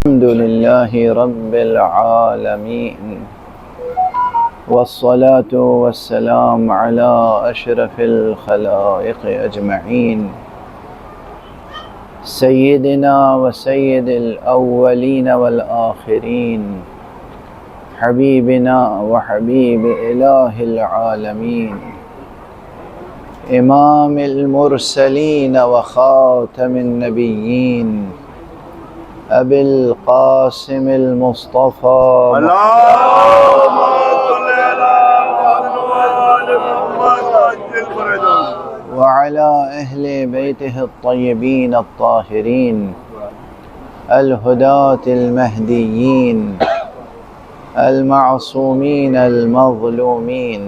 الحمد لله رب العالمين والصلاة والسلام على أشرف الخلائق أجمعين سيدنا وسيد الأولين والآخرين حبيبنا وحبيب إله العالمين إمام المرسلين وخاتم النبيين أبي القاسم المصطفى اللهم صل على محمد وعلى أهل بيته الطيبين الطاهرين الهداة المهديين المعصومين المظلومين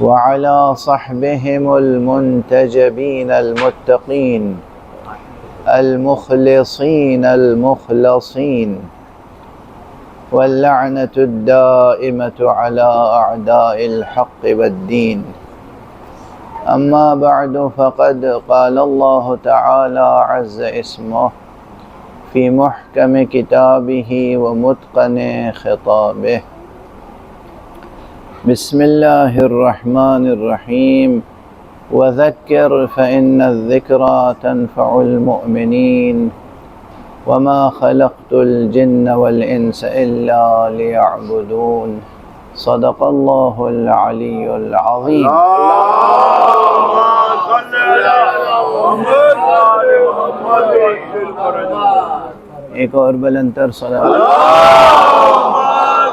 وعلى صحبهم المنتجبين المتقين المخلصين المخلصين واللعنة الدائمة على أعداء الحق والدين. أما بعد فقد قال الله تعالى عز اسمه في محكم كتابه ومتقن خطابه. بسم الله الرحمن الرحيم. وذكر فإن الذكرى تنفع المؤمنين وما خلقت الجن والإنس إلا ليعبدون. صدق الله العلي العظيم. اللهم صل على محمد وعلى محمد ایک اور بلندتر صلوات. اللهم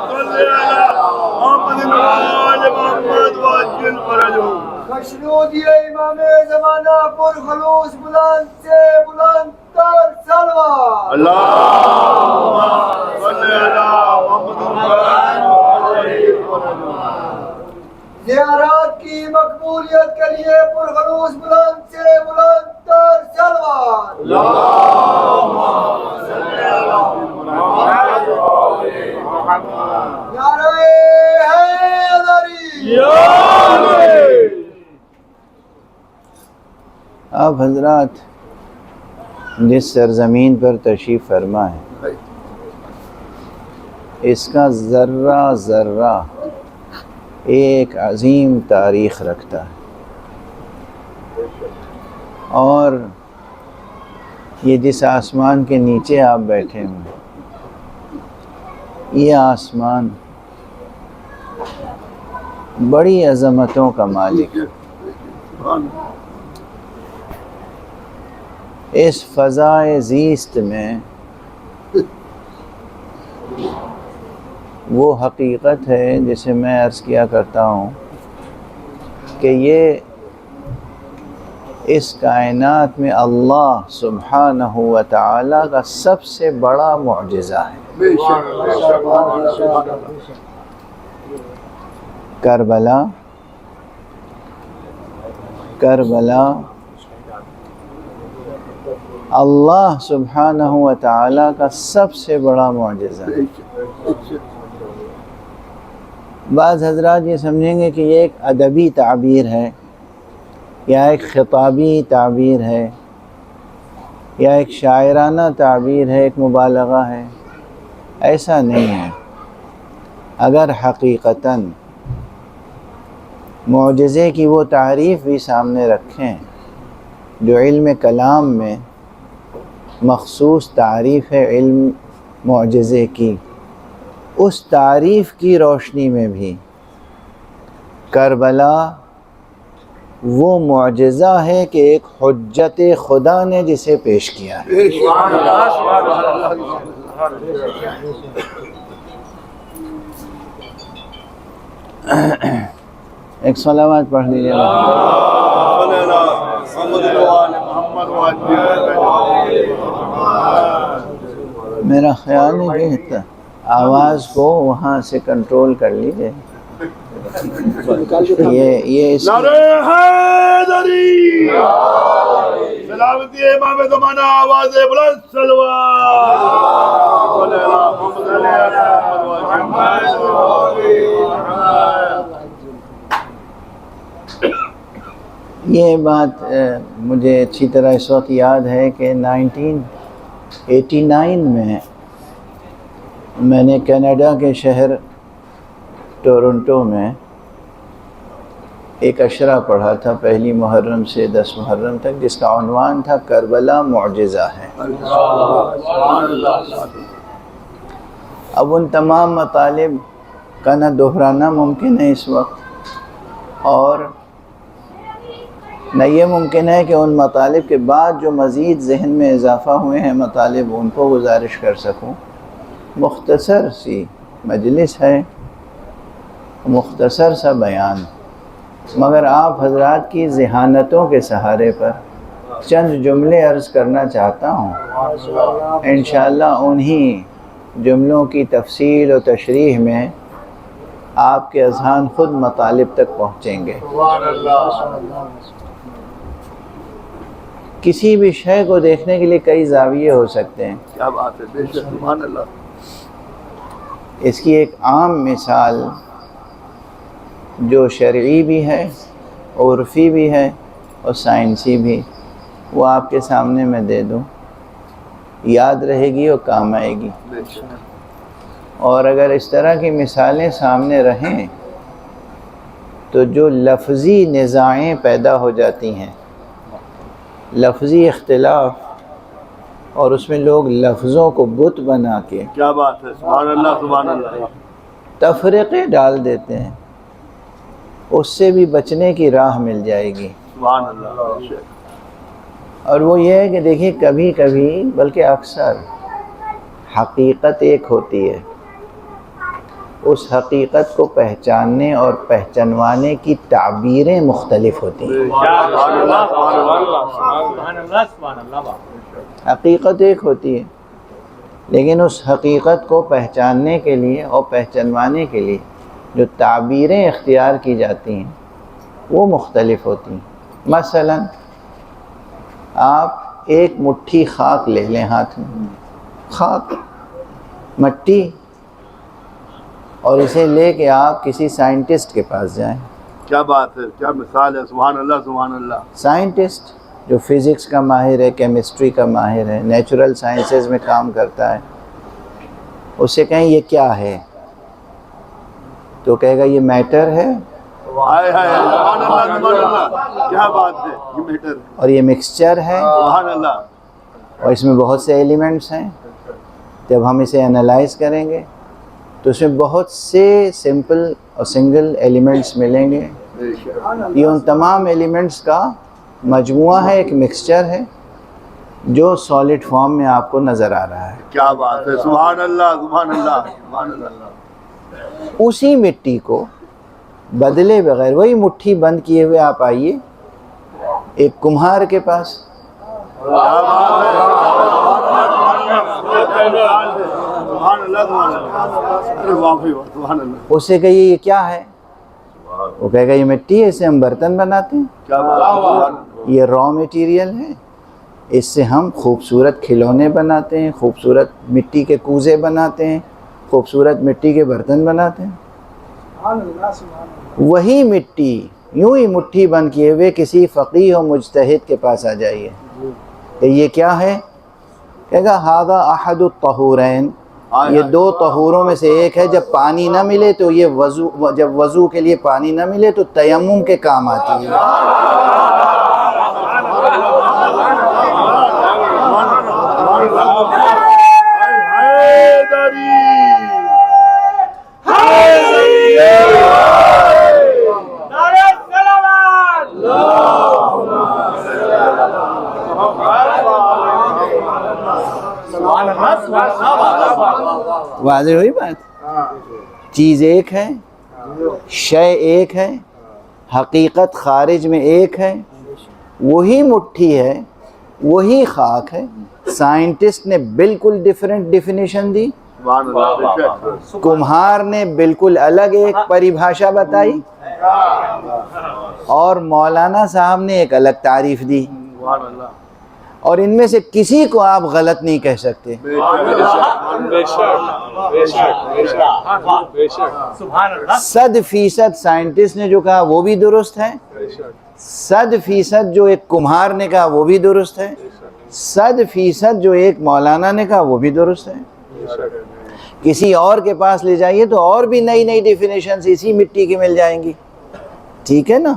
صل على محمد وعلى محمد وعجل فرجهم. خشنود یہ امام زمانہ پر خلوص بلند سے بلند تر سلوات. اللهم صل على محمد وعلى زیارات کی مقبولیت کے لیے پر خلوص بلند سے بلند تر سلوات. اللهم صل على محمد وعلى محمد. نعرہ حیدری. آپ حضرات جس سرزمین پر تشریف فرما ہے اس کا ذرہ ذرہ ایک عظیم تاریخ رکھتا ہے، اور یہ جس آسمان کے نیچے آپ بیٹھے ہوئے یہ آسمان بڑی عظمتوں کا مالک ہے. اس فضائے زیست میں وہ حقیقت ہے جسے میں عرض کیا کرتا ہوں کہ یہ اس کائنات میں اللہ سبحانہ و تعالی کا سب سے بڑا معجزہ ہے. کربلا اللہ سبحانہ و تعالی کا سب سے بڑا معجزہ ہے. بعض حضرات یہ سمجھیں گے کہ یہ ایک ادبی تعبیر ہے یا ایک خطابی تعبیر ہے یا ایک شاعرانہ تعبیر ہے، ایک مبالغہ ہے. ایسا نہیں ہے. اگر حقیقتاً معجزے کی وہ تعریف بھی سامنے رکھیں جو علم کلام میں مخصوص تعریف ہے علم معجزے کی، اس تعریف کی روشنی میں بھی کربلا وہ معجزہ ہے کہ ایک حجت خدا نے جسے پیش کیا ہے. ایک صلوات پڑھ لیجیے. میرا خیال ہے کہ آواز کو وہاں سے کنٹرول کر لیجیے. یہ اس نعرہ حیدری. سلامتی امام زمانہ آواز بلند سلوات. صلی اللہ محمد یہ بات مجھے اچھی طرح اس وقت یاد ہے کہ 89 میں میں نے کینیڈا کے شہر ٹورنٹو میں ایک اشرہ پڑھا تھا، پہلی محرم سے 10 محرم تک، جس کا عنوان تھا کربلا معجزہ ہے۔ اب ان تمام مطالب کا نہ دہرانا ممکن ہے اس وقت، اور نہ یہ ممکن ہے کہ ان مطالب کے بعد جو مزید ذہن میں اضافہ ہوئے ہیں مطالب ان کو گزارش کر سکوں۔ مختصر سی مجلس ہے، مختصر سا بیان، مگر آپ حضرات کی ذہانتوں کے سہارے پر چند جملے عرض کرنا چاہتا ہوں۔ انشاءاللہ انہی جملوں کی تفصیل و تشریح میں آپ کے اذہان خود مطالب تک پہنچیں گے۔ کسی بھی شے کو دیکھنے کے لیے کئی زاویے ہو سکتے ہیں۔ کیا بات ہے، بے شک، سبحان اللہ۔ اس کی ایک عام مثال جو شرعی بھی ہے، عرفی بھی ہے اور سائنسی بھی، وہ آپ کے سامنے میں دے دوں، یاد رہے گی اور کام آئے گی۔ بے شک۔ اور اگر اس طرح کی مثالیں سامنے رہیں تو جو لفظی نزاعیں پیدا ہو جاتی ہیں، لفظی اختلاف، اور اس میں لوگ لفظوں کو بت بنا کے کیا بات ہے، سبحان اللہ، سبحان اللہ۔ تفرقے ڈال دیتے ہیں، اس سے بھی بچنے کی راہ مل جائے گی۔ سبحان اللہ، بے شک۔ اور وہ یہ ہے کہ دیکھیے کبھی کبھی بلکہ اکثر حقیقت ایک ہوتی ہے، اس حقیقت کو پہچاننے اور پہچانوانے کی تعبیریں مختلف ہوتی ہیں۔ حقیقت ایک ہوتی ہے، لیکن اس حقیقت کو پہچاننے کے لیے اور پہچانوانے کے لیے جو تعبیریں اختیار کی جاتی ہیں وہ مختلف ہوتی ہیں۔ مثلا آپ ایک مٹھی خاک لے لیں ہاتھ میں، خاک، مٹی، اور اسے لے کے آپ کسی سائنٹسٹ کے پاس جائیں۔ کیا بات ہے، کیا مثال ہے، سبحان اللہ، سبحان اللہ۔ سائنٹسٹ جو فزکس کا ماہر ہے، کیمسٹری کا ماہر ہے، نیچرل سائنسز میں کام کرتا ہے، اس سے کہیں یہ کیا ہے تو کہے گا یہ میٹر ہے ہائے ہائے، سبحان اللہ، سبحان اللہ، کیا بات ہے، یہ میٹر ہے، اور یہ مکسچر ہے سبحان اللہ۔ اور اس میں بہت سے ایلیمنٹس ہیں۔ جب ہم اسے انالائز کریں گے تو اس میں بہت سے سمپل اور سنگل ایلیمنٹس ملیں گے۔ بے شک۔ یہ ان تمام ایلیمنٹس کا مجموعہ ہے، ایک مکسچر ہے جو سالڈ فارم میں آپ کو نظر آ رہا ہے۔ کیا بات ہے، سبحان اللہ، سبحان اللہ، سبحان اللہ۔ اسی مٹی کو بدلے بغیر، وہی مٹھی بند کیے ہوئے آپ آئیے ایک کمہار کے پاس، کیا بات ہے، سبحان اللہ، سبحان اللہ، ارے واقعی سبحان اللہ۔ اس سے کہیے یہ کیا ہے، وہ کہے گا یہ مٹی ہے، اس سے ہم برتن بناتے ہیں، کیا بات ہے، یہ را میٹیریل ہے، اس سے ہم خوبصورت کھلونے بناتے ہیں، خوبصورت مٹی کے کوزے بناتے ہیں، خوبصورت مٹی کے برتن بناتے ہیں۔ وہی مٹی یوں ہی مٹھی بند کیے ہوئے کسی فقیہ و مجتہد کے پاس آ جائیے کہ یہ کیا ہے، کہے گا ھذا احد الطہورین، یہ دو طہوروں میں سے ایک ہے، جب پانی نہ ملے تو یہ وضو، جب وضو کے لیے پانی نہ ملے تو تیمم کے کام آتی ہے۔ واضح ہوئی بات؟ چیز ایک ہے، شے ایک ہے، حقیقت خارج میں ایک ہے، وہی مٹھی ہے، وہی خاک ہے، سائنٹسٹ نے بالکل ڈیفرنٹ ڈیفینیشن دی، سبحان اللہ، بے شک۔ کمہار نے بالکل الگ ایک پریبھاشا بتائی، اور مولانا صاحب نے ایک الگ تعریف دی، سبحان اللہ، اور ان میں سے کسی کو آپ غلط نہیں کہہ سکتے۔ بے شک۔ 100% سائنٹسٹ نے جو کہا وہ بھی درست ہے، 100% جو ایک کمہار نے کہا وہ بھی درست ہے، 100% جو ایک مولانا نے کہا وہ بھی درست ہے. کسی اور کے پاس لے جائیے تو اور بھی نئی نئی ڈیفینیشنز اسی مٹی کی مل جائیں گی. ٹھیک ہے نا؟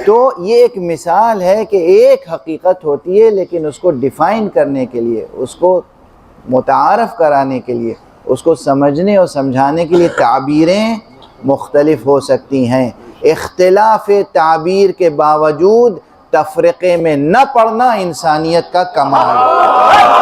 تو یہ ایک مثال ہے کہ ایک حقیقت ہوتی ہے لیکن اس کو ڈیفائن کرنے کے لیے، اس کو متعارف کرانے کے لیے، اس کو سمجھنے اور سمجھانے کے لیے تعبیریں مختلف ہو سکتی ہیں. اختلاف تعبیر کے باوجود تفرقے میں نہ پڑنا انسانیت کا کمال ہے.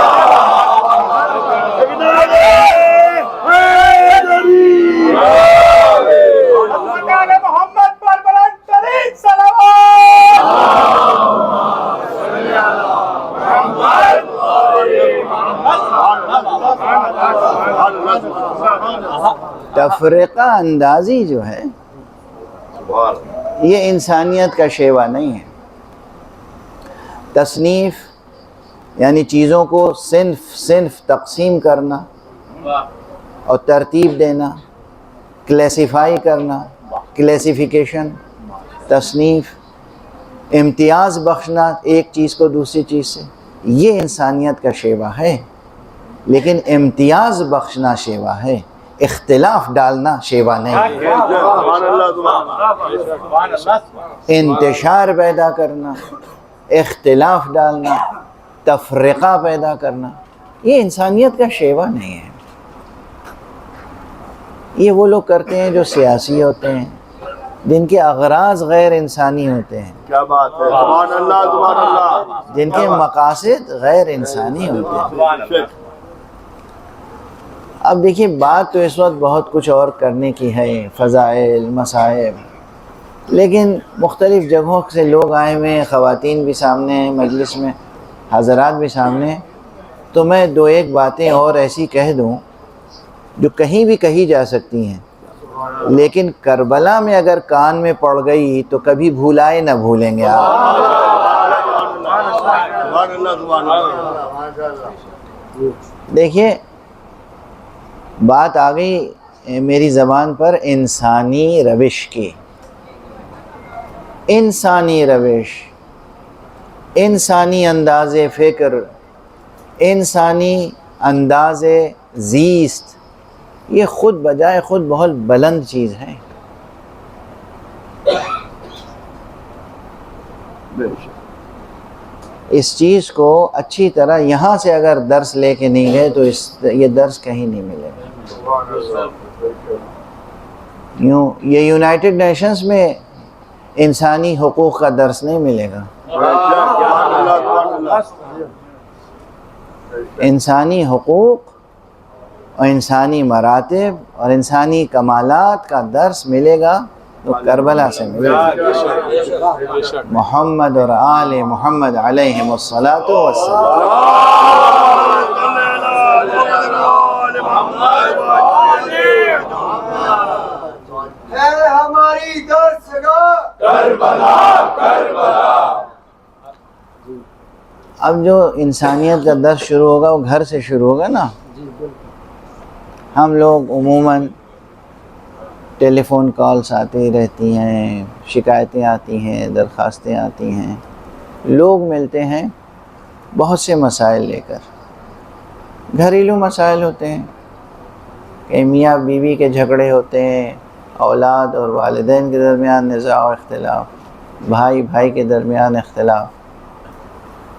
تفرقہ اندازی جو ہے یہ انسانیت کا شیوا نہیں ہے. تصنیف یعنی چیزوں کو صنف تقسیم کرنا اور ترتیب دینا، کلیسیفائی کرنا، کلیسیفیکیشن، تصنیف، امتیاز بخشنا ایک چیز کو دوسری چیز سے، یہ انسانیت کا شیوا ہے. لیکن امتیاز بخشنا شیوا ہے، اختلاف ڈالنا شیوا نہیں ہے. انتشار پیدا کرنا، اختلاف ڈالنا، تفرقہ پیدا کرنا، یہ انسانیت کا شیوا نہیں ہے. یہ وہ لوگ کرتے ہیں جو سیاسی ہوتے ہیں، جن کے اغراض غیر انسانی ہوتے ہیں. کیا بات ہے، سبحان اللہ سبحان اللہ. جن کے مقاصد غیر انسانی ہوتے ہیں. اب دیکھیے بات تو اس وقت بہت کچھ اور کرنے کی ہے، فضائل، مصائب، لیکن مختلف جگہوں سے لوگ آئے ہوئے ہیں، خواتین بھی سامنے ہیں مجلس میں، حضرات بھی سامنے ہیں. تو میں دو ایک باتیں اور ایسی کہہ دوں جو کہیں بھی کہی جا سکتی ہیں، لیکن کربلا میں اگر کان میں پڑ گئی تو کبھی بھولائے نہ بھولیں گے آپ. دیکھیے بات آ گئی میری زبان پر انسانی روش کی. انسانی روش، انسانی انداز فکر، انسانی انداز زیست، یہ خود بجائے خود بہت بلند چیز ہے. اس چیز کو اچھی طرح یہاں سے اگر درس لے کے نہیں گئے تو یہ درس کہیں نہیں ملے گا. یہ یونائٹڈ نیشنز میں انسانی حقوق کا درس نہیں ملے گا. انسانی حقوق اور انسانی مراتب اور انسانی کمالات کا درس ملے گا تو کربلا سے ملے گا. محمد اور آل محمد علیہم الصلاۃ والسلام. ہے ہماری درسگاہ کربلا کربلا. اب جو انسانیت کا درس شروع ہوگا وہ گھر سے شروع ہوگا نا. ہم لوگ عموماً ٹیلی فون کالز آتی رہتی ہیں، شکایتیں آتی ہیں، درخواستیں آتی ہیں، لوگ ملتے ہیں بہت سے مسائل لے کر. گھریلو مسائل ہوتے ہیں کہ میاں بیوی کے جھگڑے ہوتے ہیں، اولاد اور والدین کے درمیان نزاع و اختلاف، بھائی بھائی کے درمیان اختلاف،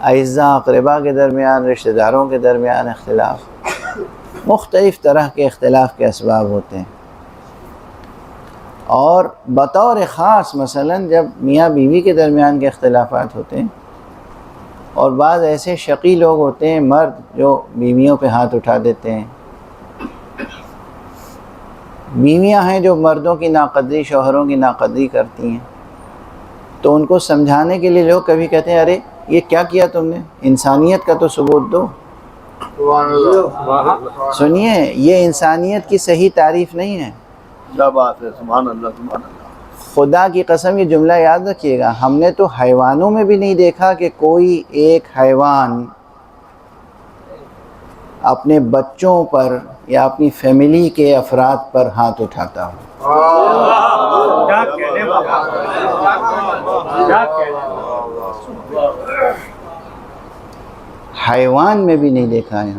اعزاء اقربا کے درمیان، رشتہ داروں کے درمیان اختلاف، مختلف طرح کے اختلاف کے اسباب ہوتے ہیں. اور بطور خاص مثلاً جب میاں بیوی کے درمیان کے اختلافات ہوتے ہیں اور بعض ایسے شقی لوگ ہوتے ہیں، مرد جو بیویوں پہ ہاتھ اٹھا دیتے ہیں، بیویاں ہیں جو مردوں کی ناقدری، شوہروں کی ناقدری کرتی ہیں، تو ان کو سمجھانے کے لیے لوگ کبھی کہتے ہیں ارے یہ کیا کیا تم نے، انسانیت کا تو ثبوت دو. سنیے یہ انسانیت کی صحیح تعریف نہیں ہے. کیا بات ہے، سبحان اللہ سبحان اللہ. خدا کی قسم یہ جملہ یاد رکھیے گا، ہم نے تو حیوانوں میں بھی نہیں دیکھا کہ کوئی ایک حیوان اپنے بچوں پر یا اپنی فیملی کے افراد پر ہاتھ اٹھاتا ہو. حیوان میں بھی نہیں دیکھا ہے.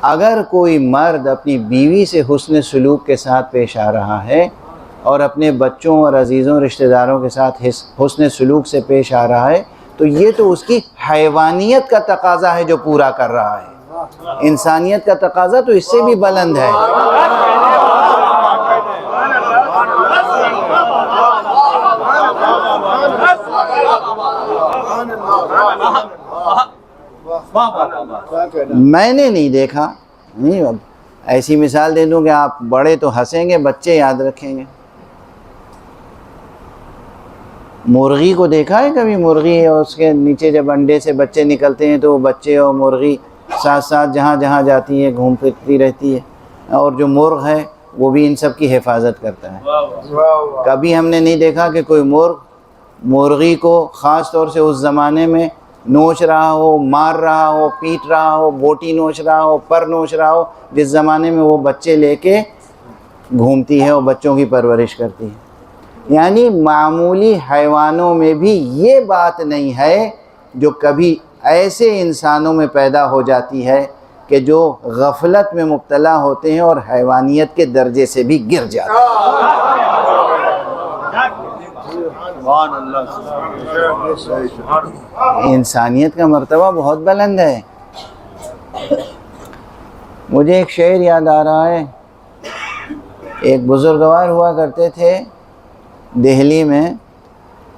اگر کوئی مرد اپنی بیوی سے حسن سلوک کے ساتھ پیش آ رہا ہے اور اپنے بچوں اور عزیزوں رشتہ داروں کے ساتھ حسن سلوک سے پیش آ رہا ہے تو یہ تو اس کی حیوانیت کا تقاضا ہے جو پورا کر رہا ہے. انسانیت کا تقاضا تو اس سے بھی بلند ہے. میں نے نہیں دیکھا. نہیں، اب ایسی مثال دے دوں کہ آپ بڑے تو ہنسیں گے، بچے یاد رکھیں گے. مرغی کو دیکھا ہے کبھی؟ مرغی اور اس کے نیچے جب انڈے سے بچے نکلتے ہیں تو وہ بچے اور مرغی ساتھ ساتھ جہاں جہاں جاتی ہے گھوم پھرتی رہتی ہے، اور جو مرغ ہے وہ بھی ان سب کی حفاظت کرتا ہے. کبھی ہم نے نہیں دیکھا کہ کوئی مرغی کو خاص طور سے اس زمانے میں نوچ رہا ہو، مار رہا ہو، پیٹ رہا ہو، بوٹی نوچ رہا ہو، پر نوچ رہا ہو، جس زمانے میں وہ بچے لے کے گھومتی ہے اور بچوں کی پرورش کرتی ہے. یعنی معمولی حیوانوں میں بھی یہ بات نہیں ہے جو کبھی ایسے انسانوں میں پیدا ہو جاتی ہے کہ جو غفلت میں مبتلا ہوتے ہیں اور حیوانیت کے درجے سے بھی گر جاتے ہیں. انسانیت کا مرتبہ بہت بلند ہے. مجھے ایک شعر یاد آ رہا ہے. ایک بزرگوار ہوا کرتے تھے دہلی میں،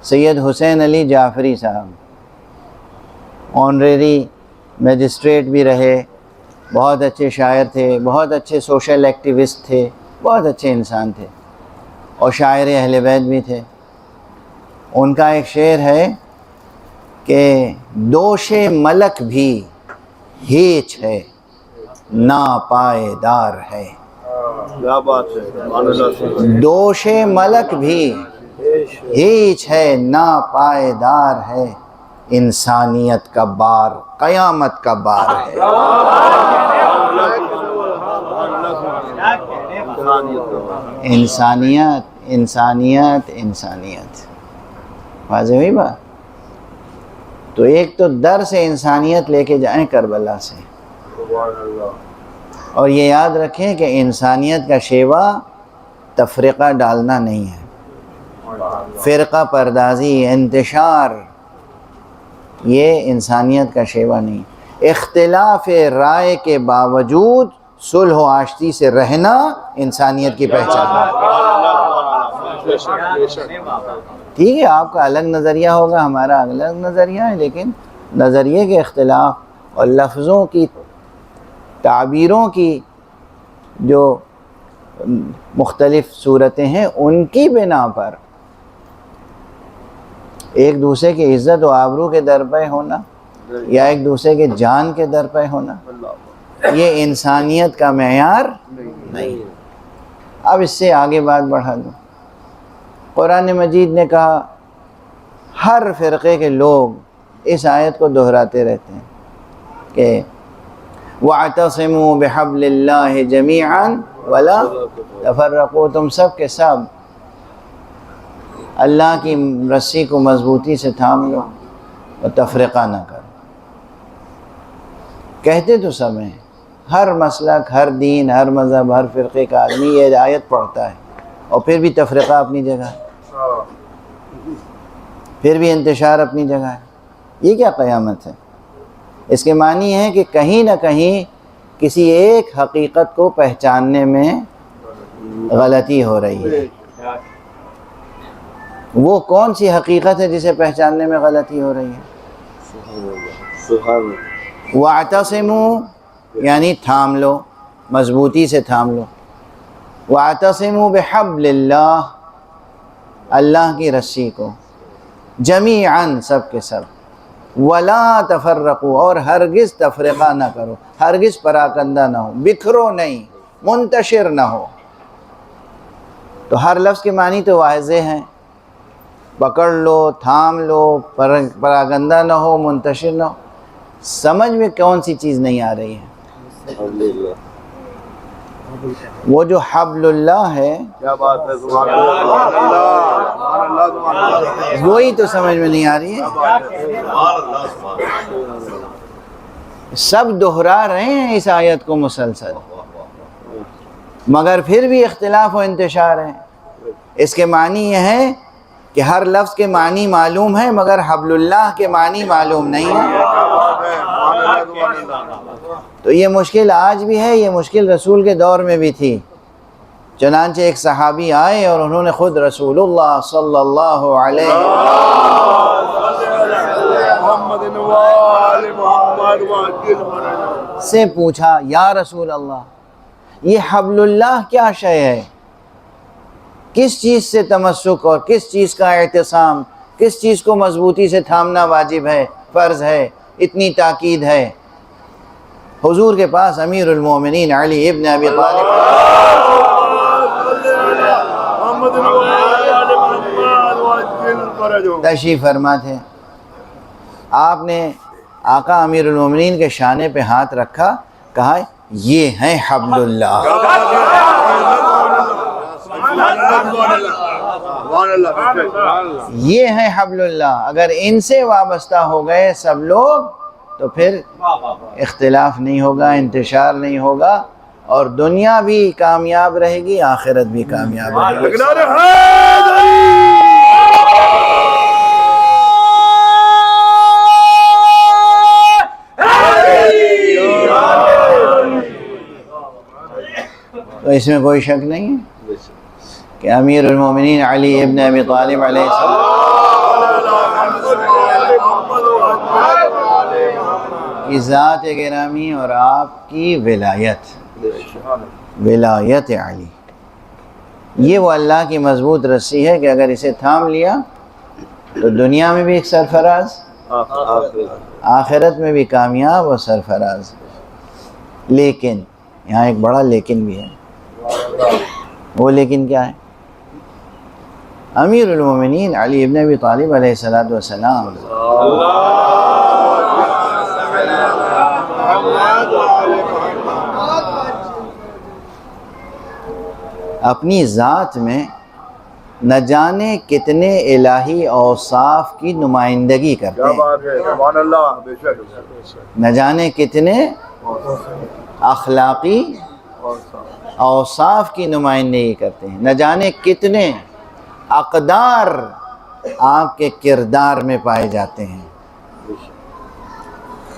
سید حسین علی جعفری صاحب، آنریری میجسٹریٹ بھی رہے، بہت اچھے شاعر تھے، بہت اچھے سوشل ایکٹیوسٹ تھے، بہت اچھے انسان تھے، اور شاعر اہل بیت بھی تھے. ان کا ایک شعر ہے کہ دوش ملک بھی ہیچ ہے ناپائیدار ہے. کیا بات ہے. دوش ملک بھی ہیچ ہے ناپائیدار ہے، انسانیت کا بار قیامت کا بار ہے. انسانیت انسانیت انسانیت، واضح ہوئی بات؟ تو ایک تو در سے انسانیت لے کے جائیں کربلا سے، اور یہ یاد رکھیں کہ انسانیت کا شیوا تفرقہ ڈالنا نہیں ہے، فرقہ پردازی، انتشار، یہ انسانیت کا شیوا نہیں. اختلاف رائے کے باوجود صلح و آشتی سے رہنا انسانیت کی پہچان ہے. ٹھیک ہے، آپ کا الگ نظریہ ہوگا، ہمارا الگ نظریہ ہے، لیکن نظریے کے اختلاف اور لفظوں کی، تعبیروں کی جو مختلف صورتیں ہیں ان کی بنا پر ایک دوسرے کی عزت و آبرو کے درپے ہونا یا ایک دوسرے کے جان کے درپے ہونا، یہ انسانیت کا معیار نہیں. اب اس سے آگے بات بڑھا دوں. قرآن مجید نے کہا، ہر فرقے کے لوگ اس آیت کو دہراتے رہتے ہیں کہ وَاعْتَصِمُوا بِحَبْلِ اللَّهِ جَمِيعًا وَلَا تَفَرَّقُوا، تم سب کے سب اللہ کی رسی کو مضبوطی سے تھام لو اور تفرقہ نہ کرو. کہتے تو سب ہیں، ہر مسلک، ہر دین، ہر مذہب، ہر فرقے کا آدمی یہ آیت پڑھتا ہے، اور پھر بھی تفرقہ اپنی جگہ ہے، پھر بھی انتشار اپنی جگہ ہے. یہ کیا قیامت ہے؟ اس کے معنی ہے کہ کہیں نہ کہیں کسی ایک حقیقت کو پہچاننے میں غلطی ہو رہی ہے. وہ کون سی حقیقت ہے جسے پہچاننے میں غلطی ہو رہی ہے؟ وَاعْتَصِمُوا یعنی تھام لو، مضبوطی سے تھام لو. وَاعْتَصِمُوا بِحَبْلِ اللَّهِ، اللہ کی رسی کو، جمیعاً سب کے سب، وَلَا تَفَرَّقُوا اور ہرگز تفرقہ نہ کرو، ہرگز پراکندہ نہ ہو، بکھرو نہیں، منتشر نہ ہو. تو ہر لفظ کے معنی تو واضح ہیں، پکڑ لو، تھام لو، پراگندہ نہ ہو، منتشر نہ ہو. سمجھ میں کون سی چیز نہیں آ رہی ہے؟ وہ جو حبل اللہ ہے کیا بات ہے، سبحان اللہ سبحان اللہ سبحان اللہ سبحان اللہ وہی تو سمجھ میں نہیں آ رہی ہے. سبحان اللہ سبحان اللہ. سب دہرا رہے ہیں اس آیت کو مسلسل، مگر پھر بھی اختلاف و انتشار ہے. اس کے معنی یہ ہے کہ ہر لفظ کے معنی معلوم ہے مگر حبل اللہ کے معنی معلوم نہیں ہے. کیا بات ہے، سبحان اللہ سبحان اللہ. تو یہ مشکل آج بھی ہے، یہ مشکل رسول کے دور میں بھی تھی. چنانچہ ایک صحابی آئے اور انہوں نے خود رسول اللہ صلی اللہ علیہ محمد وآل محمد وعجل فرجہ. سے پوچھا، یا رسول اللہ یہ حبل اللہ کیا شے ہے؟ کس چیز سے تمسک اور کس چیز کا اعتصام، کس چیز کو مضبوطی سے تھامنا واجب ہے، فرض ہے، اتنی تاکید ہے؟ حضور کے پاس امیر المومنین علی ابن ابی طالب محمد وآل محمد وعجل فرجہ. تشریف فرما تھے. آپ نے آقا امیر المومنین کے شانے پہ ہاتھ رکھا، کہا یہ ہیں حبل اللہ. یہ ہیں حبل اللہ. اگر ان سے وابستہ ہو گئے سب لوگ تو پھر اختلاف نہیں ہوگا، انتشار نہیں ہوگا، اور دنیا بھی کامیاب رہے گی، آخرت بھی کامیاب رہے گی. نعرہ حیدری. تو اس میں کوئی شک نہیں ہے کہ امیر المومنین علی ابن ابی طالب علیہ السلام کی ذات گرامی اور آپ کی ولایت علی، یہ وہ اللہ کی مضبوط رسی ہے کہ اگر اسے تھام لیا تو دنیا میں بھی ایک سرفراز، آخرت میں بھی کامیاب اور سرفراز. لیکن یہاں ایک بڑا لیکن بھی ہے. وہ لیکن کیا ہے؟ امیر المومنین علی ابن ابی طالب علیہ السلام اپنی ذات میں نہ جانے کتنے الہی اوصاف کی نمائندگی کرتے کیا ہیں، بات ہے، سبحان اللہ. بے شک نہ جانے کتنے اخلاقی اوصاف کی نمائندگی کرتے ہیں، نہ جانے کتنے اقدار آپ کے کردار میں پائے جاتے ہیں.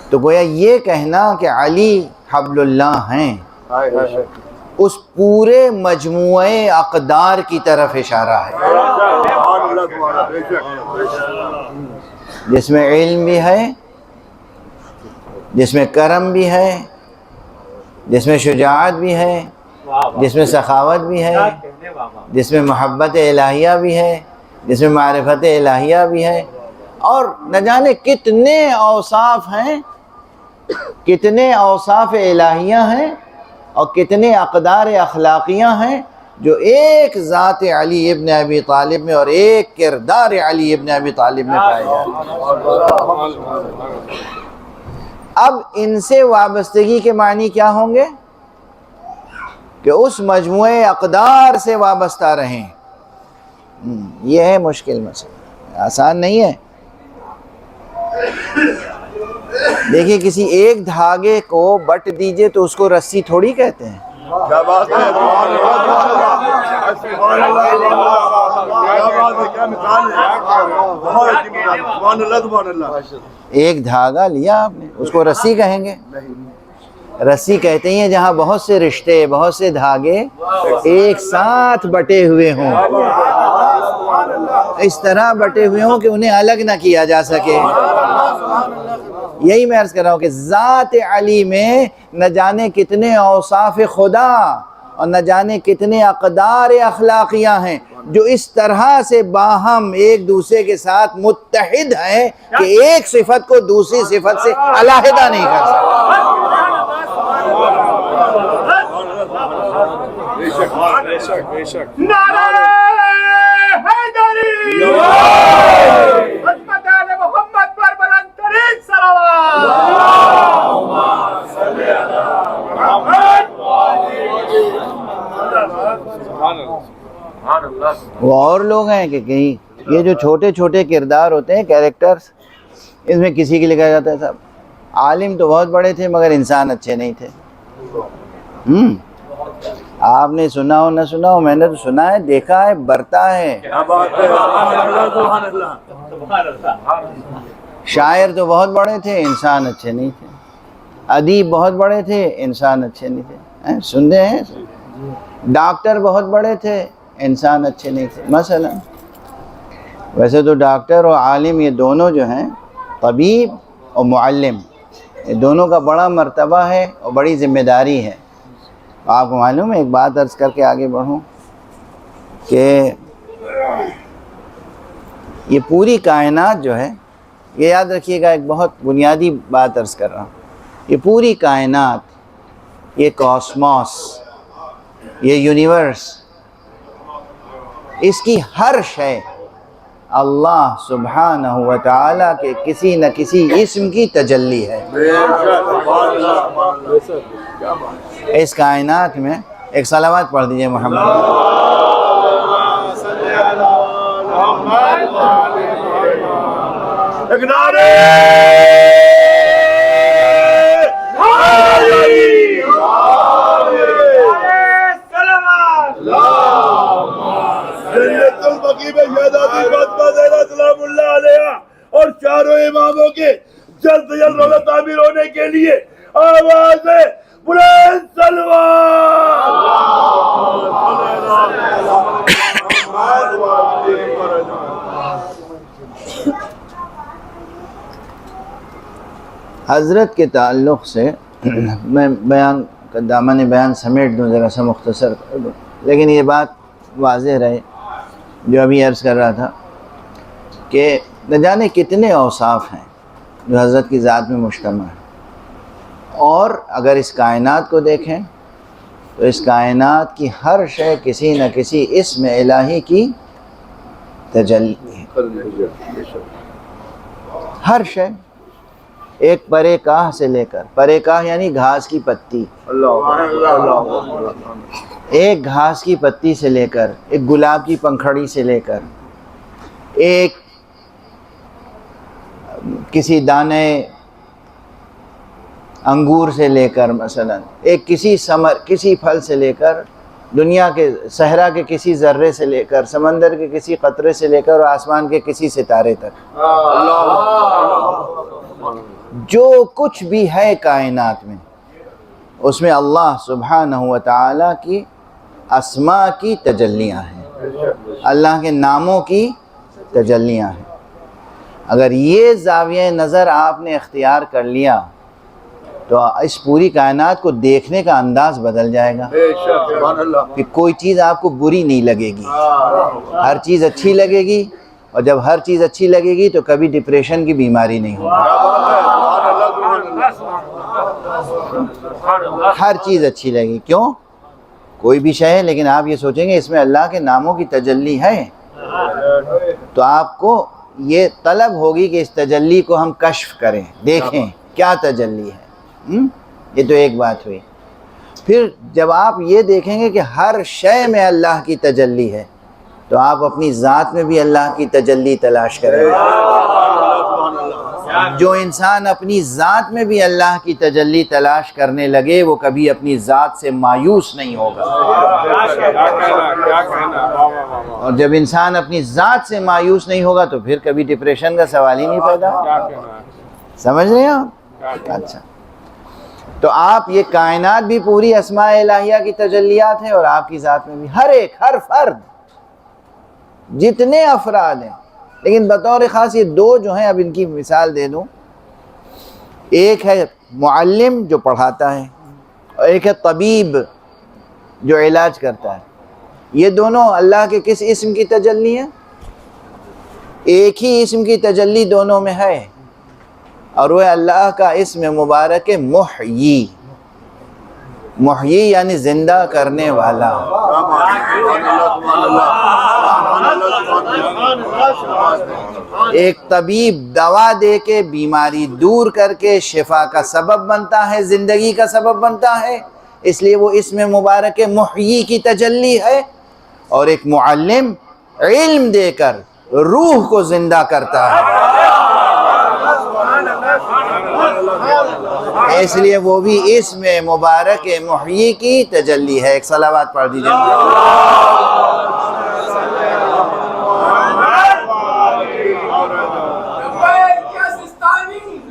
تو گویا یہ کہنا کہ علی حبل اللہ ہیں اس پورے مجموعے اقدار کی طرف اشارہ ہے، سبحان اللہ سبحان اللہ. بے شک جس میں علم بھی ہے، جس میں کرم بھی ہے، جس میں شجاعت بھی ہے، جس میں سخاوت بھی ہے، جس میں محبت الہیہ بھی ہے، جس میں معرفت الہیہ بھی ہے، اور نہ جانے کتنے اوصاف ہیں، کتنے اوصاف الہیہ ہیں اور کتنے اقدار اخلاقیہ ہیں جو ایک ذات علی ابن ابی طالب میں اور ایک کردار علی ابن ابی طالب میں پائے جاتے ہیں. اب ان سے وابستگی کے معنی کیا ہوں گے؟ کہ اس مجموعے اقدار سے وابستہ رہیں. یہ ہے مشکل مسئلہ، آسان نہیں ہے. دیکھیے کسی ایک دھاگے کو بٹ دیجئے تو اس کو رسی تھوڑی کہتے ہیں. کیا بات ہے، سبحان اللہ سبحان اللہ. کیا بات ہے، کیا مثال ہے، بہت اچھی مثال. سبحان اللہ سبحان اللہ. ایک دھاگا لیا آپ نے، اس کو رسی کہیں گے؟ رسی کہتے ہیں جہاں بہت سے رشتے، بہت سے دھاگے ایک ساتھ بٹے ہوئے ہوں، اس طرح بٹے ہوئے ہوں کہ انہیں الگ نہ کیا جا سکے. یہی میں عرض کر رہا ہوں کہ ذات علی میں نہ جانے کتنے اوصاف خدا اور نہ جانے کتنے اقدار اخلاقیہ ہیں جو اس طرح سے باہم ایک دوسرے کے ساتھ متحد ہیں کہ ایک صفت کو دوسری صفت سے علیحدہ نہیں کر سکتے. نعرہ حیدری، عظمت آل محمد پر بلند ترین صلوات. وہ اور لوگ ہیں کہ کہیں یہ جو چھوٹے چھوٹے کردار ہوتے ہیں کیریکٹرز، اس میں کسی کے لکھا جاتا ہے صاحب عالم تو بہت بڑے تھے مگر انسان اچھے نہیں تھے۔ آپ نے سنا ہو نہ سنا ہو، میں نے تو سنا ہے، دیکھا ہے، برتا ہے۔ کیا بات ہے، سبحان اللہ۔ شاعر تو بہت بڑے تھے، انسان اچھے نہیں تھے۔ ادیب بہت بڑے تھے، انسان اچھے نہیں تھے۔ سنتے ہیں؟ ڈاکٹر بہت بڑے تھے، انسان اچھے نہیں تھے۔ مثلا ویسے تو ڈاکٹر اور عالم یہ دونوں جو ہیں، طبیب اور معلم، یہ دونوں کا بڑا مرتبہ ہے اور بڑی ذمہ داری ہے۔ آپ کو معلوم ہے، ایک بات عرض کر کے آگے بڑھوں کہ یہ پوری کائنات جو ہے، یہ یاد رکھیے گا، ایک بہت بنیادی بات عرض کر رہا ہوں، یہ پوری کائنات، یہ کاسموس، یہ یونیورس، اس کی ہر شے اللہ سبحانہ و تعالیٰ کے کسی نہ کسی اسم کی تجلی ہے۔ اس کائنات میں ایک صلوات پڑھ دیجئے محمد۔ ایک نعرے جنت البقیع میں شہزادی فاطمہ زہرا سلام اللہ علیہا اور چاروں اماموں کے جلد سے جلد روضہ تعمیر ہونے کے لیے آواز ہے بلند سلوات۔ حضرت کے تعلق سے میں بیان کا دامن بیان سمیٹ دوں، ذرا سا مختصر کر دوں، لیکن یہ بات واضح رہے جو ابھی عرض کر رہا تھا کہ نہ جانے کتنے اوصاف ہیں جو حضرت کی ذات میں مجتمع ہیں، اور اگر اس کائنات کو دیکھیں تو اس کائنات کی ہر شے کسی نہ کسی اسم الہی کی تجلی ہے۔ ہر شے، ایک پرے کاہ سے لے کر، پرے کاہ یعنی گھاس کی پتی، ایک گھاس کی پتی سے لے کر، ایک گلاب کی پنکھڑی سے لے کر، ایک کسی دانے انگور سے لے کر، مثلا ایک کسی پھل سے لے کر، دنیا کے صحرا کے کسی ذرے سے لے کر، سمندر کے کسی قطرے سے لے کر، اور آسمان کے کسی ستارے تک، جو کچھ بھی ہے کائنات میں، اس میں اللہ سبحانہ و تعالیٰ کی اسماء کی تجلیاں ہیں، اللہ کے ناموں کی تجلیاں ہیں۔ اگر یہ زاویہ نظر آپ نے اختیار کر لیا تو اس پوری کائنات کو دیکھنے کا انداز بدل جائے گا، کہ کوئی چیز آپ کو بری نہیں لگے گی، ہر چیز اچھی لگے گی، اور جب ہر چیز اچھی لگے گی تو کبھی ڈپریشن کی بیماری نہیں ہوگی، ہر چیز اچھی لگے گی۔ کیوں؟ کوئی بھی شے ہے لیکن آپ یہ سوچیں گے اس میں اللہ کے ناموں کی تجلی ہے، تو آپ کو یہ طلب ہوگی کہ اس تجلی کو ہم کشف کریں، دیکھیں کیا تجلی ہے۔ یہ تو ایک بات ہوئی۔ پھر جب آپ یہ دیکھیں گے کہ ہر شے میں اللہ کی تجلی ہے تو آپ اپنی ذات میں بھی اللہ کی تجلی تلاش کریں گے۔ جو انسان اپنی ذات میں بھی اللہ کی تجلی تلاش کرنے لگے وہ کبھی اپنی ذات سے مایوس نہیں ہوگا، اور جب انسان اپنی ذات سے مایوس نہیں ہوگا تو پھر کبھی ڈپریشن کا سوال ہی نہیں پیدا۔ سمجھ رہے ہیں آپ؟ اچھا، تو آپ یہ کائنات بھی پوری اسماء الہیہ کی تجلیات ہیں، اور آپ کی ذات میں بھی ہر فرد، جتنے افراد ہیں، لیکن بطور خاص یہ دو جو ہیں، اب ان کی مثال دے دوں، ایک ہے معلم جو پڑھاتا ہے، اور ایک ہے طبیب جو علاج کرتا ہے۔ یہ دونوں اللہ کے کس اسم کی تجلی ہیں؟ ایک ہی اسم کی تجلی دونوں میں ہے، اور وہ اللہ کا اسم مبارک محیی، محیی یعنی زندہ کرنے والا۔ ایک طبیب دوا دے کے بیماری دور کر کے شفا کا سبب بنتا ہے، زندگی کا سبب بنتا ہے، اس لیے وہ اسم مبارک محیی کی تجلی ہے۔ اور ایک معلم علم دے کر روح کو زندہ کرتا ہے، اس لیے وہ بھی اسم مبارک محیی کی تجلی ہے۔ ایک صلوات پڑھ دیجیے۔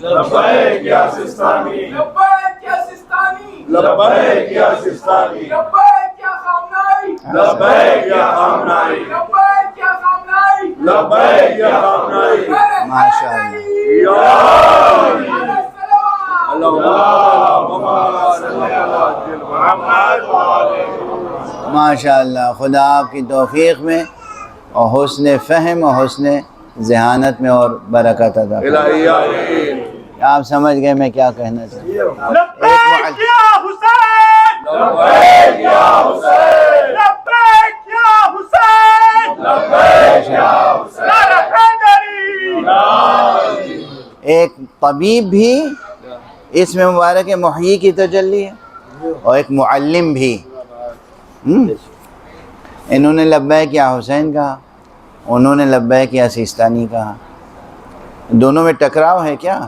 لبیک یا سستانی، لبیک یا سستانی، لبیک یا سستانی، لبیک یا خامنائی، لبیک یا خامنائی، لبیک یا خامنائی، لبیک یا خامنائی، ماشاء اللہ۔ ماشاء اللہ، خدا آپ کی توفیق میں اور حسن فہم اور حسن ذہانت میں اور برکت عطا فرمائے۔ آپ سمجھ گئے میں کیا کہنا چاہتا ہوں؟ لبیک یا حسین، لبیک یا حسین، لبیک یا حسین، لبیک یا حسین، نعرہ حیدری۔ ایک طبیب بھی اسم مبارک محیی کی تجلی ہے اور ایک معلم بھی۔ انہوں نے لبیک یا حسین کہا، انہوں نے لبیک یا سیستانی کہا، دونوں میں ٹکراؤ ہے کیا؟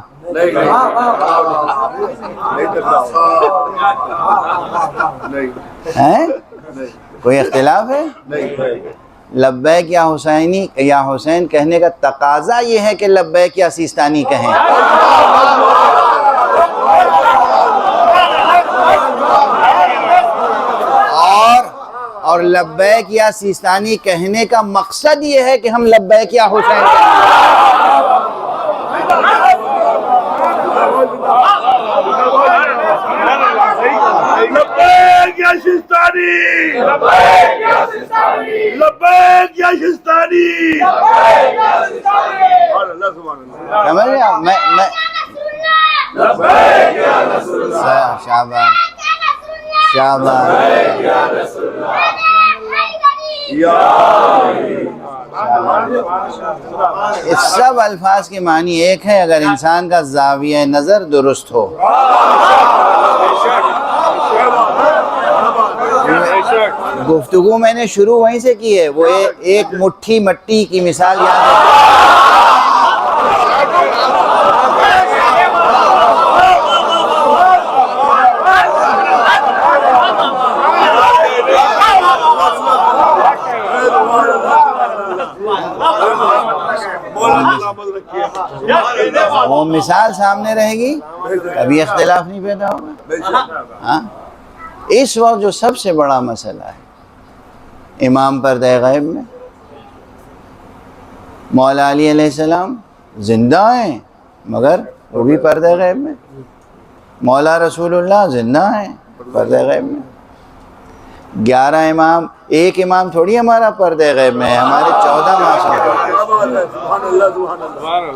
ہیں؟ کوئی اختلاف ہے؟ لبیک یا حسینی یا حسین کہنے کا تقاضا یہ ہے کہ لبیک یا سیستانی کہیں۔ اور لبیک یا سیستانی کہنے کا مقصد یہ ہے کہ ہم لبیک یا حسین کہیں۔ لبیک یا سستانی، لبیک یا سستانی، لبیک یا سستانی، لبیک یا سستانی۔ سمجھ رہے آپ؟ میں لبیک یا رسول اللہ، شاباش شاباش۔ یا اس سب الفاظ کے معنی ایک ہے اگر انسان کا زاویہ نظر درست ہو۔ گفتگو میں نے شروع وہیں سے کی ہے، وہ ایک مٹھی مٹی کی مثال یاد ہے۔ وہ مثال سامنے رہے گی، کبھی اختلاف نہیں پیدا ہوگا۔ ہاں، اس وقت جو سب سے بڑا مسئلہ ہے امام پردہ غیب میں، مولا علی علیہ السلام زندہ ہیں مگر وہ بھی پردہ غیب میں، مولا رسول اللہ زندہ ہیں پردہ غیب میں، 11 امام، ایک امام تھوڑی ہمارا پردہ غیب میں ہے، ہمارے 14 معصوم،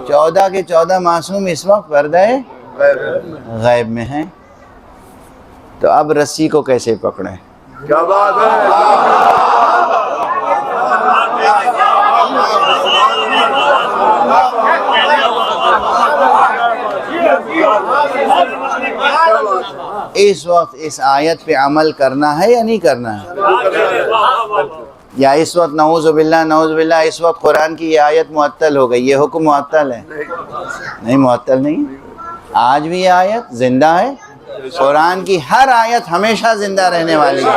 14 کے 14 معصوم اس وقت پردہ غیب میں ہیں۔ تو اب رسی کو کیسے پکڑیں؟ کیا بات ہے؟ اس وقت اس آیت پہ عمل کرنا ہے یا نہیں کرنا ہے؟ یا اس وقت نعوذ باللہ اس وقت قرآن کی یہ آیت معطل ہو گئی، یہ حکم معطل ہے؟ نہیں، معطل نہیں۔ آج بھی یہ آیت زندہ ہے، قرآن کی ہر آیت ہمیشہ زندہ رہنے والی ہے۔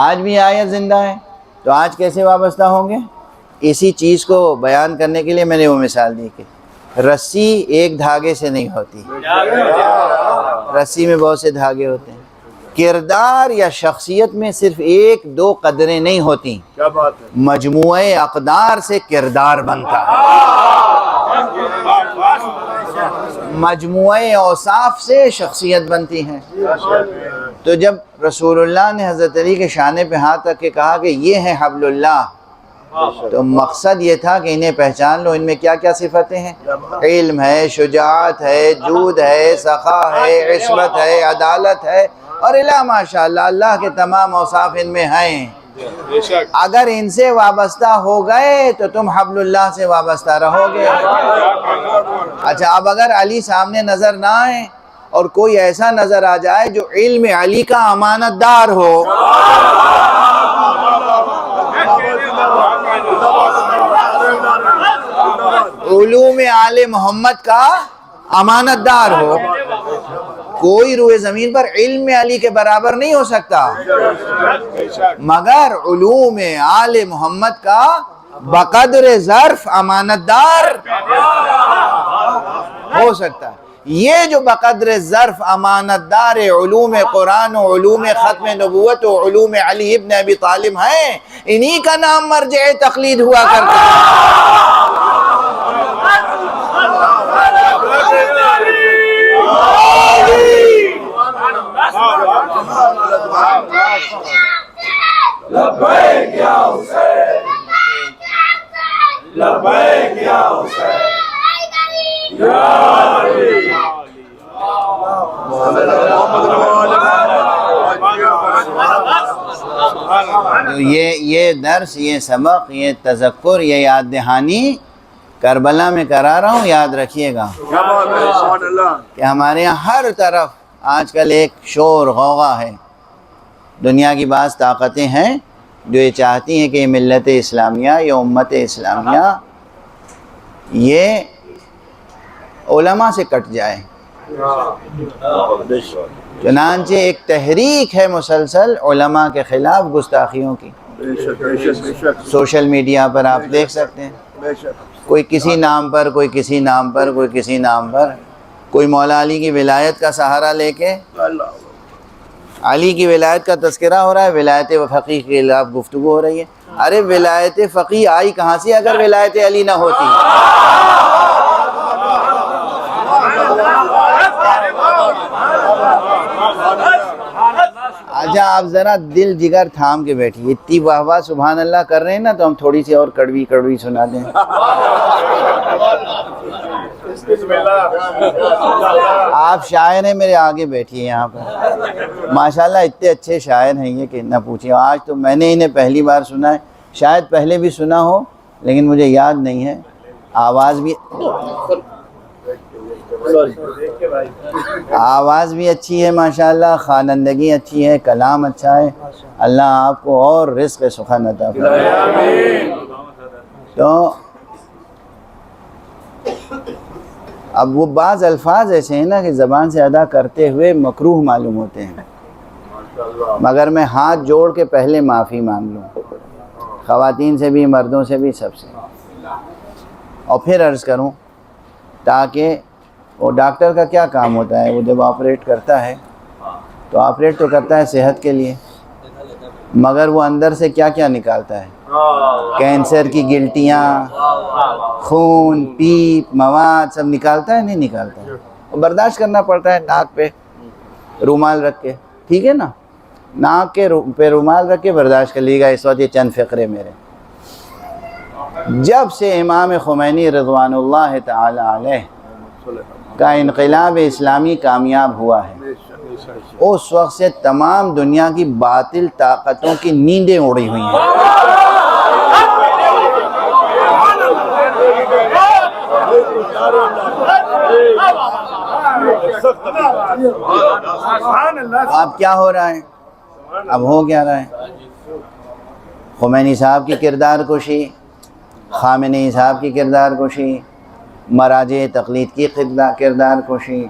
آج بھی آیت زندہ ہے، تو آج کیسے وابستہ ہوں گے؟ اسی چیز کو بیان کرنے کے لیے میں نے وہ مثال دی کہ رسی ایک دھاگے سے نہیں ہوتی، رسی میں بہت سے دھاگے ہوتے ہیں۔ کردار یا شخصیت میں صرف ایک دو قدریں نہیں ہوتی، کیا بات ہے؟ مجموعہ اقدار سے کردار بنتا ہے، مجموعہ اوصاف سے شخصیت بنتی ہے۔ تو جب رسول اللہ نے حضرت علی کے شانے پہ ہاتھ رکھ کے کہا کہ یہ ہے حبل اللہ، تو مقصد یہ تھا کہ انہیں پہچان لو، ان میں کیا کیا صفتیں ہیں؟ علم ہے، شجاعت ہے، جود ہے، سخا ہے، عصمت ہے، عدالت ہے، اور الہ ماشاءاللہ اللہ کے تمام اوصاف ان میں ہیں۔ اگر ان سے وابستہ ہو گئے تو تم حبل اللہ سے وابستہ رہو گے۔ اچھا، اب اگر علی سامنے نظر نہ آئے اور کوئی ایسا نظر آ جائے جو علم علی کا امانت دار ہو، علوم آل محمد کا امانت دار ہو، کوئی روئے زمین پر علم علی کے برابر نہیں ہو سکتا، مگر علوم آل محمد کا بقدر ظرف امانت دار ہو سکتا ہے۔ یہ جو بقدر ظرف امانت دار علوم قرآن و علوم ختم نبوت و علوم علی ابن ابی طالب ہیں، انہی کا نام مرجع تقلید ہوا کرتا ہے۔ لبیک یا حسین، لبیک یا حسین، یا علی۔ یہ درس، یہ سبق، یہ تذکر، یہ یاد دہانی کربلا میں کرا رہا ہوں، یاد رکھیے گا کہ ہمارے یہاں ہر طرف آج کل ایک شور غوغا ہے۔ دنیا کی بعض طاقتیں ہیں جو یہ چاہتی ہیں کہ یہ ملت اسلامیہ، یہ امت اسلامیہ یہ علماء سے کٹ جائے۔ چنانچہ ایک تحریک ہے مسلسل علماء کے خلاف گستاخیوں کی، سوشل میڈیا پر آپ دیکھ سکتے ہیں، کوئی کسی نام پر، کوئی کسی نام پر، کوئی کسی نام پر، کوئی مولا علی کی ولایت کا سہارا لے کے علی کی ولایت کا تذکرہ ہو رہا ہے، ولایت فقیہ کے خلاف گفتگو ہو رہی ہے۔ ارے ولایت فقیہ آئی کہاں سے اگر ولایت علی نہ ہوتی؟ اچھا آپ ذرا دل جگر تھام کے بیٹھیے، اتنی واہ واہ سبحان اللہ کر رہے ہیں نا، تو ہم تھوڑی سی اور کڑوی کڑوی سنا دیں۔ آپ شاعر ہیں، میرے آگے بیٹھیے یہاں پر، ماشاءاللہ اتنے اچھے شاعر ہیں یہ کہ نہ پوچھیں۔ آج تو میں نے انہیں پہلی بار سنا ہے، شاید پہلے بھی سنا ہو لیکن مجھے یاد نہیں ہے۔ آواز بھی اچھی ہے ماشاءاللہ، خوانندگی اچھی ہے، کلام اچھا ہے، اللہ آپ کو اور رزق سخن عطا فرمائے۔ تو اب وہ بعض الفاظ ایسے ہیں نا کہ زبان سے ادا کرتے ہوئے مکروہ معلوم ہوتے ہیں، مگر میں ہاتھ جوڑ کے پہلے معافی مانگ لوں، خواتین سے بھی، مردوں سے بھی، سب سے، اور پھر عرض کروں، تاکہ وہ ڈاکٹر کا کیا کام ہوتا ہے، وہ جب آپریٹ کرتا ہے تو آپریٹ تو کرتا ہے صحت کے لیے، مگر وہ اندر سے کیا کیا نکالتا ہے، کینسر کی گلٹیاں، خون، پیپ، مواد سب نکالتا ہے، نہیں نکالتا ہے، وہ برداشت کرنا پڑتا ہے، ناک پہ رومال رکھ کے، ٹھیک ہے نا، ناک کے پہ رومال رکھ کے برداشت کر لیے گا۔ اس وقت یہ چند فقرے میرے، جب سے امام خمینی رضوان اللہ تعالی علیہ کا انقلاب اسلامی کامیاب ہوا ہے، اس وقت سے تمام دنیا کی باطل طاقتوں کی نیندیں اڑی ہوئی ہیں۔ اب کیا ہو رہا ہے، اب ہو کیا رہا ہے، خمینی صاحب کی کردار کشی، خامنئی صاحب کی کردار کشی، مراجع تقلید کی کردار کشی،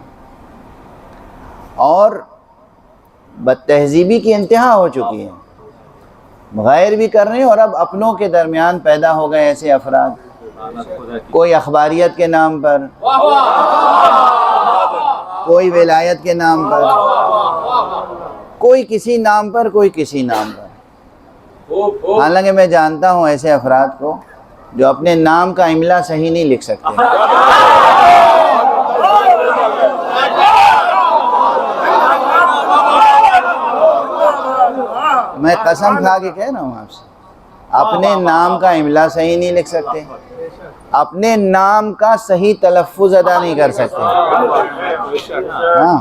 اور بد تہذیبی کی انتہا ہو چکی ہے، غیر بھی کر رہے ہیں، اور اب اپنوں کے درمیان پیدا ہو گئے ایسے افراد، کوئی اخباریت کے نام پر، کوئی ولایت کے نام پر، کوئی کسی نام پر، کوئی کسی نام پر۔ حالانکہ میں جانتا ہوں ایسے افراد کو جو اپنے نام کا املا صحیح نہیں لکھ سکتے، میں قسم کھا کے کہہ رہا ہوں آپ سے، اپنے نام کا املا صحیح نہیں لکھ سکتے، اپنے نام کا صحیح تلفظ ادا نہیں کر سکتے۔ ہاں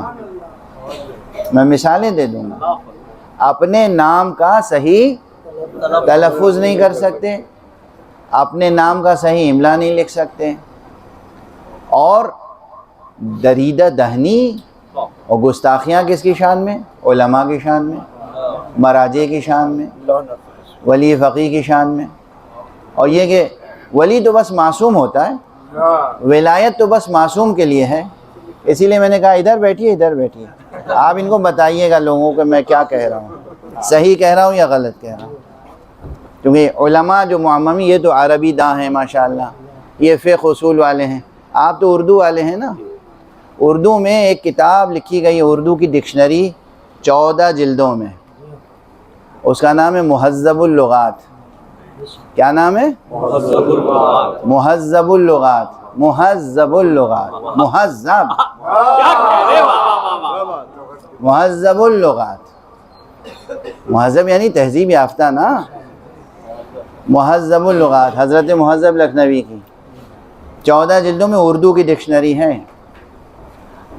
میں مثالیں دے دوں گا، اپنے نام کا صحیح تلفظ نہیں کر سکتے، اپنے نام کا صحیح املا نہیں لکھ سکتے، اور دریدہ دہنی اور گستاخیاں کس کی شان میں؟ علماء کی شان میں، مراجع کی شان میں، ولی فقی کی شان میں۔ اور یہ کہ ولی تو بس معصوم ہوتا ہے، ولایت تو بس معصوم کے لیے ہے۔ اسی لیے میں نے کہا ادھر بیٹھیے، ادھر بیٹھیے، آپ ان کو بتائیے گا لوگوں کو میں کیا کہہ رہا ہوں، صحیح کہہ رہا ہوں یا غلط کہہ رہا ہوں۔ کیونکہ علماء جو معممی یہ تو عربی داں ہیں ماشاءاللہ، یہ فقہ اصول والے ہیں، آپ تو اردو والے ہیں نا۔ اردو میں ایک کتاب لکھی گئی، اردو کی ڈکشنری 14 جلدوں میں، اس کا نام ہے مہذب اللغات۔ کیا نام ہے؟ مہذب اللغات، مہذب اللغات، مہذب مہذب اللغات، مہذب یعنی تہذیب یافتہ نا۔ مہذب اللغات حضرت مہذب لکھنوی کی 14 جلدوں میں اردو کی ڈکشنری ہے۔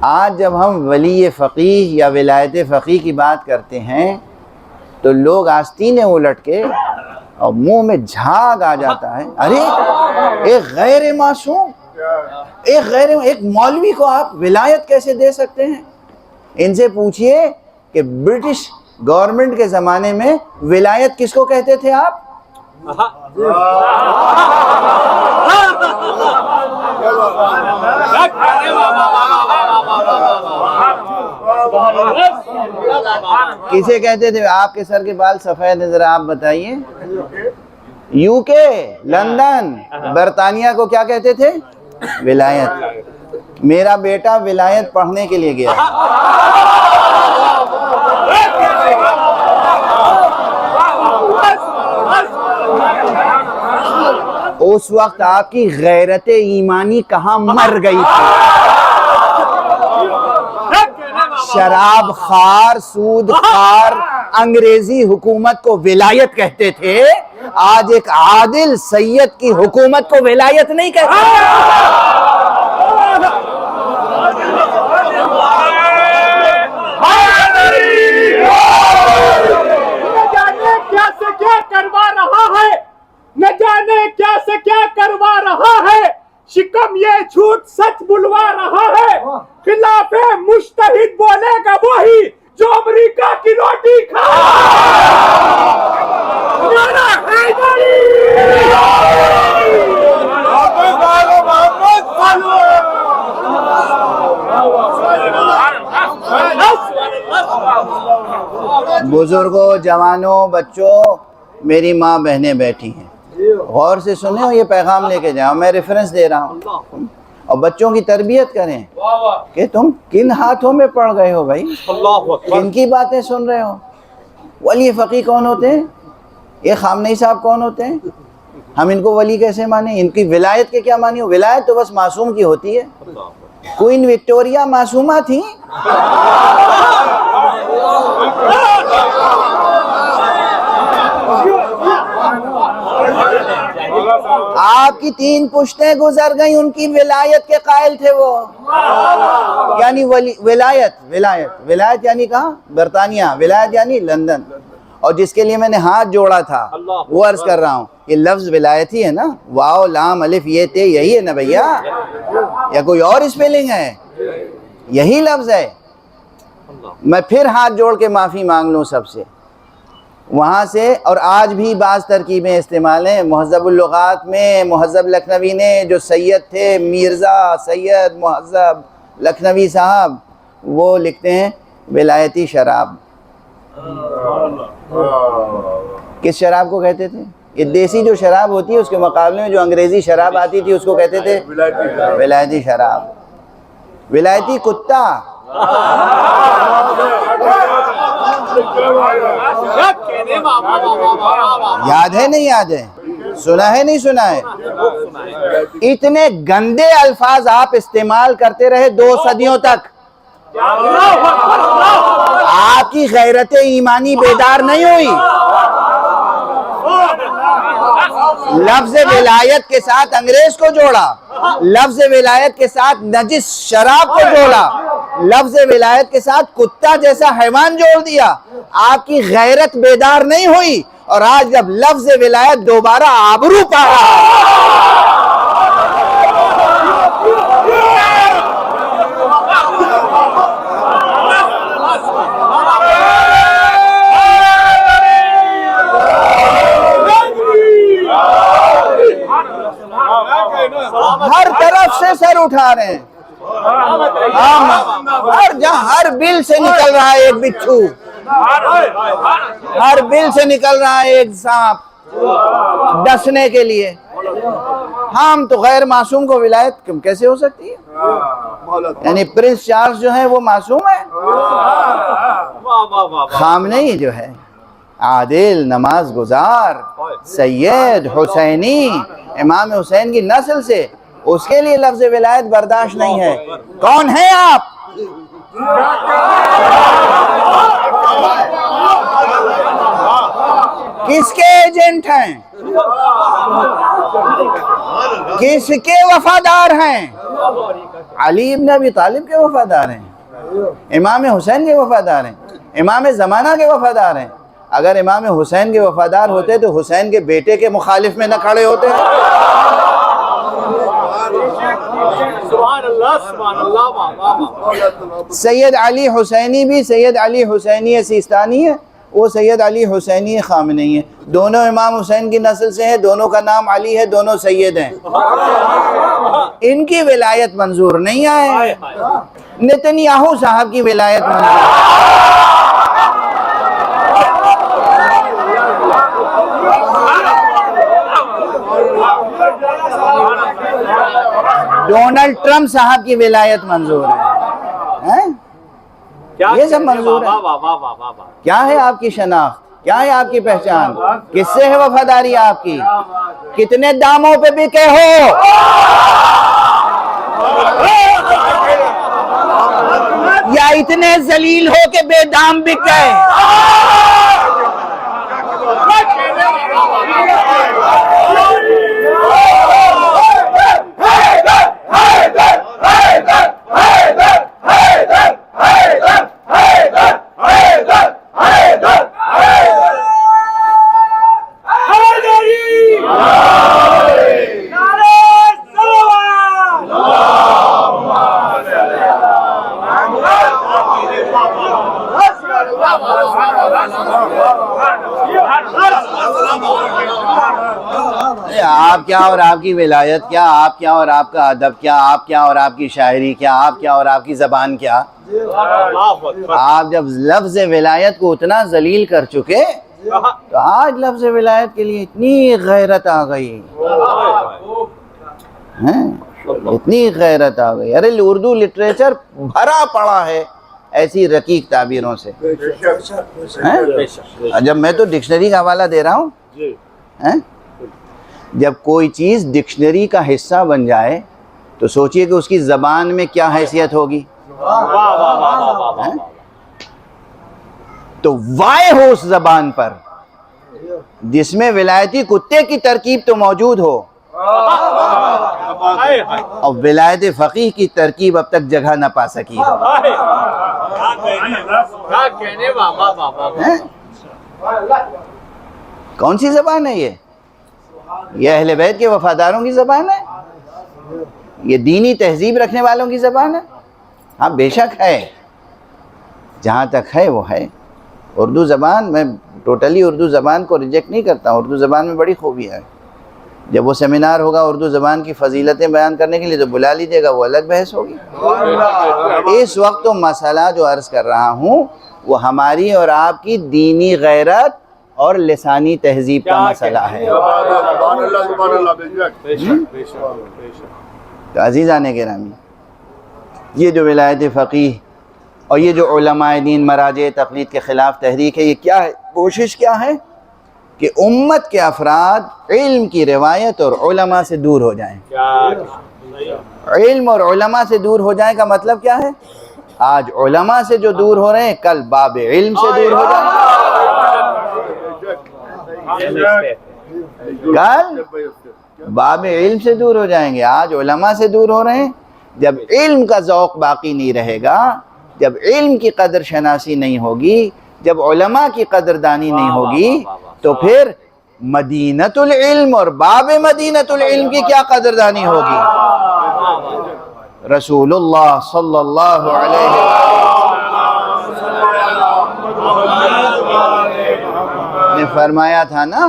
آج جب ہم ولی فقیہ یا ولایت فقیہ کی بات کرتے ہیں تو لوگ آستینیں الٹ کے اور منہ میں جھاگ آ جاتا ہے، ارے ایک غیر معصوم، ایک مولوی کو آپ ولایت کیسے دے سکتے ہیں؟ ان سے پوچھئے کہ برٹش گورنمنٹ کے زمانے میں ولایت کس کو کہتے تھے آپ؟ کسے کہتے تھے؟ آپ کے سر کے بال سفید ہیں، ذرا آپ بتائیے۔ یو کے، لندن، برطانیہ کو کیا کہتے تھے؟ ولایت۔ میرا بیٹا ولایت پڑھنے کے لیے گیا، اس وقت آپ کی غیرت ایمانی کہاں مر گئی تھی؟ شراب خار، سود خار انگریزی حکومت کو ولایت کہتے تھے، آج ایک عادل سید کی حکومت کو ولایت نہیں کہتے۔ نہ جانے کیا سے کیا کروا رہا ہے، شکم یہ جھوٹ سچ بلوا رہا ہے، خلاف مجتہد بولے گا وہی جو امریکہ کی روٹی کھا۔ بزرگوں، جوانوں، بچوں، میری ماں بہنیں بیٹھی ہیں، غور سے سنیں اور یہ پیغام لے کے جاؤ، میں ریفرنس دے رہا ہوں، اور بچوں کی تربیت کریں کہ تم کن ہاتھوں میں پڑ گئے ہو بھائی، کن کی باتیں سن رہے ہو۔ ولی فقیہ کون ہوتے ہیں؟ یہ خامنئی صاحب کون ہوتے ہیں؟ ہم ان کو ولی کیسے مانیں؟ ان کی ولایت کے کیا مانی ہو؟ ولایت تو بس معصوم کی ہوتی ہے۔ کوئین وکٹوریا معصومہ تھی؟ آپ کی 3 پشتیں گزر گئیں، ان کی ولایت کے قائل تھے وہ، یعنی ولایت یعنی کہاں؟ برطانیہ، ولایت یعنی لندن۔ اور جس کے لیے میں نے ہاتھ جوڑا تھا وہ عرض کر رہا ہوں، یہ لفظ ولایت ہی ہے نا، واو لام الف یہ تے، یہی ہے نا بھیا، یا کوئی اور اسپیلنگ ہے؟ یہی لفظ ہے۔ میں پھر ہاتھ جوڑ کے معافی مانگ لوں سب سے، وہاں سے، اور آج بھی بعض ترکیبیں استعمال ہیں۔ مہذب اللغات میں مہذب لکھنوی نے، جو سید تھے مرزا سید مہذب لکھنوی صاحب، وہ لکھتے ہیں ولایتی شراب۔ کس شراب کو کہتے تھے؟ یہ دیسی جو شراب ہوتی ہے اس کے مقابلے میں جو انگریزی شراب آتی تھی اس کو کہتے تھے ولایتی شراب، ولایتی کتا۔ یاد ہے نہیں یاد ہے؟ سنا ہے نہیں سنا ہے؟ اتنے گندے الفاظ آپ استعمال کرتے رہے 2 صدیوں تک، آپ کی غیرت ایمانی بیدار نہیں ہوئی۔ لفظ ولایت کے ساتھ انگریز کو جوڑا، لفظ ولایت کے ساتھ نجس شراب کو جوڑا، لفظ ولایت کے ساتھ کتا جیسا حیوان جوڑ دیا۔ آپ کی غیرت بیدار نہیں ہوئی، اور آج جب لفظ ولایت دوبارہ آبرو پا رہا ہے، اٹھا رہے ہیں. ہر جہاں ہر بل سے نکل رہا ہے ایک بچھو, ہر بل سے نکل رہا ہے ایک سانپ ڈسنے کے لیے. ہم تو غیر معصوم کو ولایت کیسے ہو سکتی ہے؟ یعنی پرنس چارلز جو ہے وہ معصوم ہے؟ خامنئی جو ہے عادل نماز گزار سید حسینی امام حسین کی نسل سے, اس کے لیے لفظ ولایت برداشت نہیں ہے. کون ہیں آپ؟ کس کے ایجنٹ ہیں؟ کس کے وفادار ہیں؟ علی ابن ابی طالب کے وفادار ہیں, امام حسین کے وفادار ہیں, امام زمانہ کے وفادار ہیں. اگر امام حسین کے وفادار ہوتے تو حسین کے بیٹے کے مخالف میں نہ کھڑے ہوتے. سید علی حسینی بھی سید علی حسینی سیستانی ہے, وہ سید علی حسینی خامنئی ہے. دونوں امام حسین کی نسل سے ہیں, دونوں کا نام علی ہے, دونوں سید ہیں. ان کی ولایت منظور نہیں ہے. نتنیاہو صاحب کی ولایت منظور. ڈونلڈ ٹرمپ صاحب کی ولایت منظور ہے. یہ سب منظور ہے. کیا ہے آپ کی شناخت؟ کیا ہے آپ کی پہچان؟ کس سے ہے وفاداری آپ کی؟ کتنے داموں پہ بکے ہو؟ یا اتنے ذلیل ہو کہ بے دام بک گئے؟ آپ کیا اور آپ کی ولایت کیا, آپ کیا اور آپ کا ادب کیا, آپ کیا اور آپ کی شاعری کیا, آپ کیا اور آپ کی زبان کیا. آپ جب لفظ ولایت کو اتنا ذلیل کر چکے تو آج لفظ ولایت کے لیے اتنی غیرت آ گئی, اتنی غیرت آ گئی. ارے اردو لٹریچر بھرا پڑا ہے ایسی رقیق تعبیروں سے. جب میں تو ڈکشنری کا حوالہ دے رہا ہوں. جب کوئی چیز ڈکشنری کا حصہ بن جائے تو سوچئے کہ اس کی زبان میں کیا حیثیت ہوگی. تو وائے ہو اس زبان پر جس میں ولایتی کتے کی ترکیب تو موجود ہو, اور ولایت فقیہ کی ترکیب اب تک جگہ نہ پا سکی ہو. کون سی زبان ہے یہ اہل بیت کے وفاداروں کی زبان ہے, یہ دینی تہذیب رکھنے والوں کی زبان ہے. ہاں بے شک ہے, جہاں تک ہے وہ ہے. اردو زبان, میں ٹوٹلی اردو زبان کو ریجیکٹ نہیں کرتا ہوں, اردو زبان میں بڑی خوبیاں ہیں. جب وہ سیمینار ہوگا اردو زبان کی فضیلتیں بیان کرنے کے لیے تو بلا لیجیے گا, وہ الگ بحث ہوگی. اس وقت تو مسئلہ جو عرض کر رہا ہوں وہ ہماری اور آپ کی دینی غیرت اور لسانی تہذیب کا مسئلہ ہے. تو عزیزان گرامی, یہ جو ولایت فقیہ اور یہ جو علماء دین مراجع تقلید کے خلاف تحریک ہے, یہ کیا ہے؟ کوشش کیا ہے کہ امت کے افراد علم کی روایت اور علماء سے دور ہو جائیں. علم اور علماء سے دور ہو جائیں کا مطلب کیا ہے؟ آج علماء سے جو دور ہو رہے ہیں کل باب علم سے دور ہو جائیں. کل باب علم سے دور ہو جائیں گے. آج علماء سے دور ہو رہے ہیں. جب علم کا ذوق باقی نہیں رہے گا, جب علم کی قدر شناسی نہیں ہوگی, جب علماء کی قدردانی نہیں ہوگی, تو پھر مدینۃ العلم اور باب مدینۃ العلم کی کیا قدردانی ہوگی. رسول اللہ صلی اللہ علیہ وسلم نے فرمایا تھا نا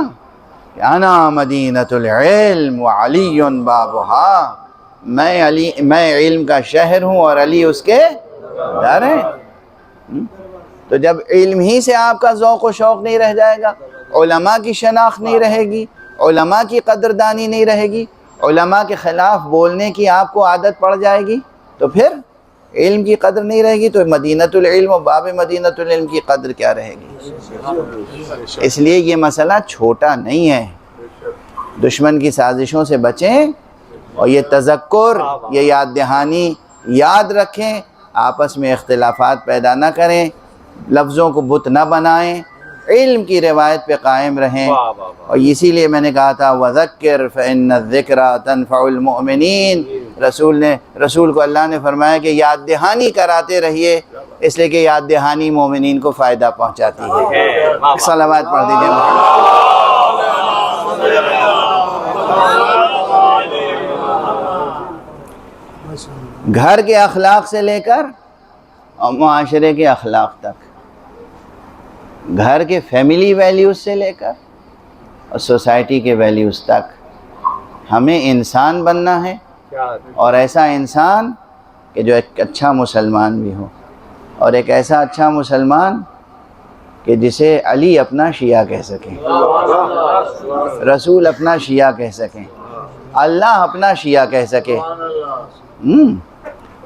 کہ انا مدینۃ العلم وعلی بابھا, میں علم کا شہر ہوں اور علی اس کے در ہیں۔ تو جب علم ہی سے آپ کا ذوق و شوق نہیں رہ جائے گا، علماء کی شناخت نہیں رہے گی، علماء کی قدردانی نہیں رہے گی، علماء کے خلاف بولنے کی آپ کو عادت پڑ جائے گی، تو پھر علم کی قدر نہیں رہے گی، تو مدینۃ العلم و باب مدینۃ العلم کی قدر کیا رہے گی؟ اس لیے یہ مسئلہ چھوٹا نہیں ہے، دشمن کی سازشوں سے بچیں، اور یہ تذکر، یہ یاد دہانی یاد رکھیں، آپس میں اختلافات پیدا نہ کریں، لفظوں کو بت نہ بنائیں، علم کی روایت پہ قائم رہیں، اور اسی لیے میں نے کہا تھا وَذَكِّرْ فَإِنَّ الذِّكْرَى تَنْفَعُ الْمُؤْمِنِينَ، رسول کو اللہ نے فرمایا کہ یاد دہانی کراتے رہیے، اس لیے کہ یاد دہانی مومنین کو فائدہ پہنچاتی ہے۔ صلوات پڑھ دیجئے گھر کے اخلاق سے لے کر اور معاشرے کے اخلاق تک، گھر کے فیملی ویلیوز سے لے کر اور سوسائٹی کے ویلیوز تک، ہمیں انسان بننا ہے، اور ایسا انسان کہ جو ایک اچھا مسلمان بھی ہو، اور ایک ایسا اچھا مسلمان کہ جسے علی اپنا شیعہ کہہ سکیں، رسول اپنا شیعہ کہہ سکیں، اللہ اپنا شیعہ کہہ سکے۔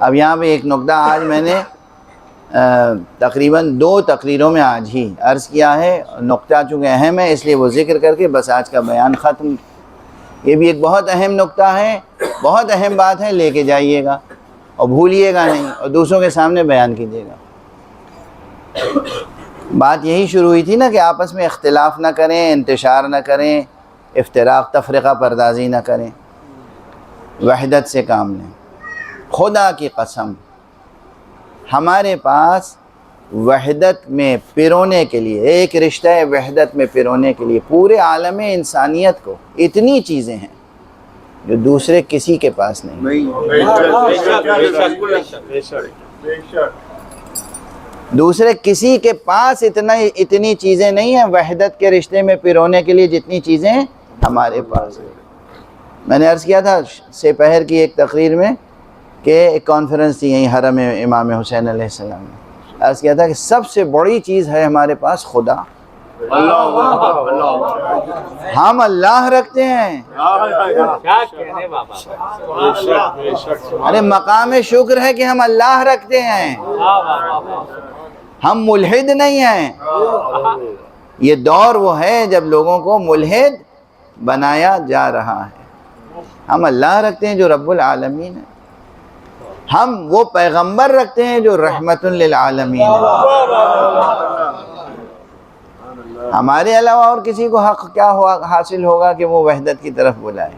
اب یہاں پہ ایک نقطہ آج میں نے تقریباً 2 تقریروں میں آج ہی عرض کیا ہے، نقطہ چونکہ اہم ہے اس لیے وہ ذکر کر کے بس آج کا بیان ختم۔ یہ بھی ایک بہت اہم نقطہ ہے، بہت اہم بات ہے، لے کے جائیے گا اور بھولیے گا نہیں، اور دوسروں کے سامنے بیان کیجیے گا۔ بات یہی شروع ہوئی تھی نا کہ آپس میں اختلاف نہ کریں، انتشار نہ کریں، افتراق تفرقہ پردازی نہ کریں، وحدت سے کام لیں۔ خدا کی قسم ہمارے پاس وحدت میں پرونے کے لیے، ایک رشتہ وحدت میں پرونے کے لیے پورے عالم انسانیت کو اتنی چیزیں ہیں جو دوسرے کسی کے پاس نہیں۔ دوسرے کسی کے پاس اتنی چیزیں نہیں ہیں وحدت کے رشتے میں پرونے کے لیے جتنی چیزیں ہمارے پاس ہیں۔ میں نے عرض کیا تھا سپہر کی ایک تقریر میں کہ ایک کانفرنس تھی یہیں حرم امام حسین علیہ السلام میں، عرض کیا تھا کہ سب سے بڑی چیز ہے ہمارے پاس خدا۔ ہم اللہ رکھتے ہیں، ارے مقام شکر ہے کہ ہم اللہ رکھتے ہیں، ہم ملحد نہیں ہیں۔ یہ دور وہ ہے جب لوگوں کو ملحد بنایا جا رہا ہے۔ ہم اللہ رکھتے ہیں جو رب العالمین ہے، ہم وہ پیغمبر رکھتے ہیں جو رحمت للعالمین ہے۔ ہمارے علاوہ اور کسی کو حق کیا حاصل ہوگا کہ وہ وحدت کی طرف بلائے؟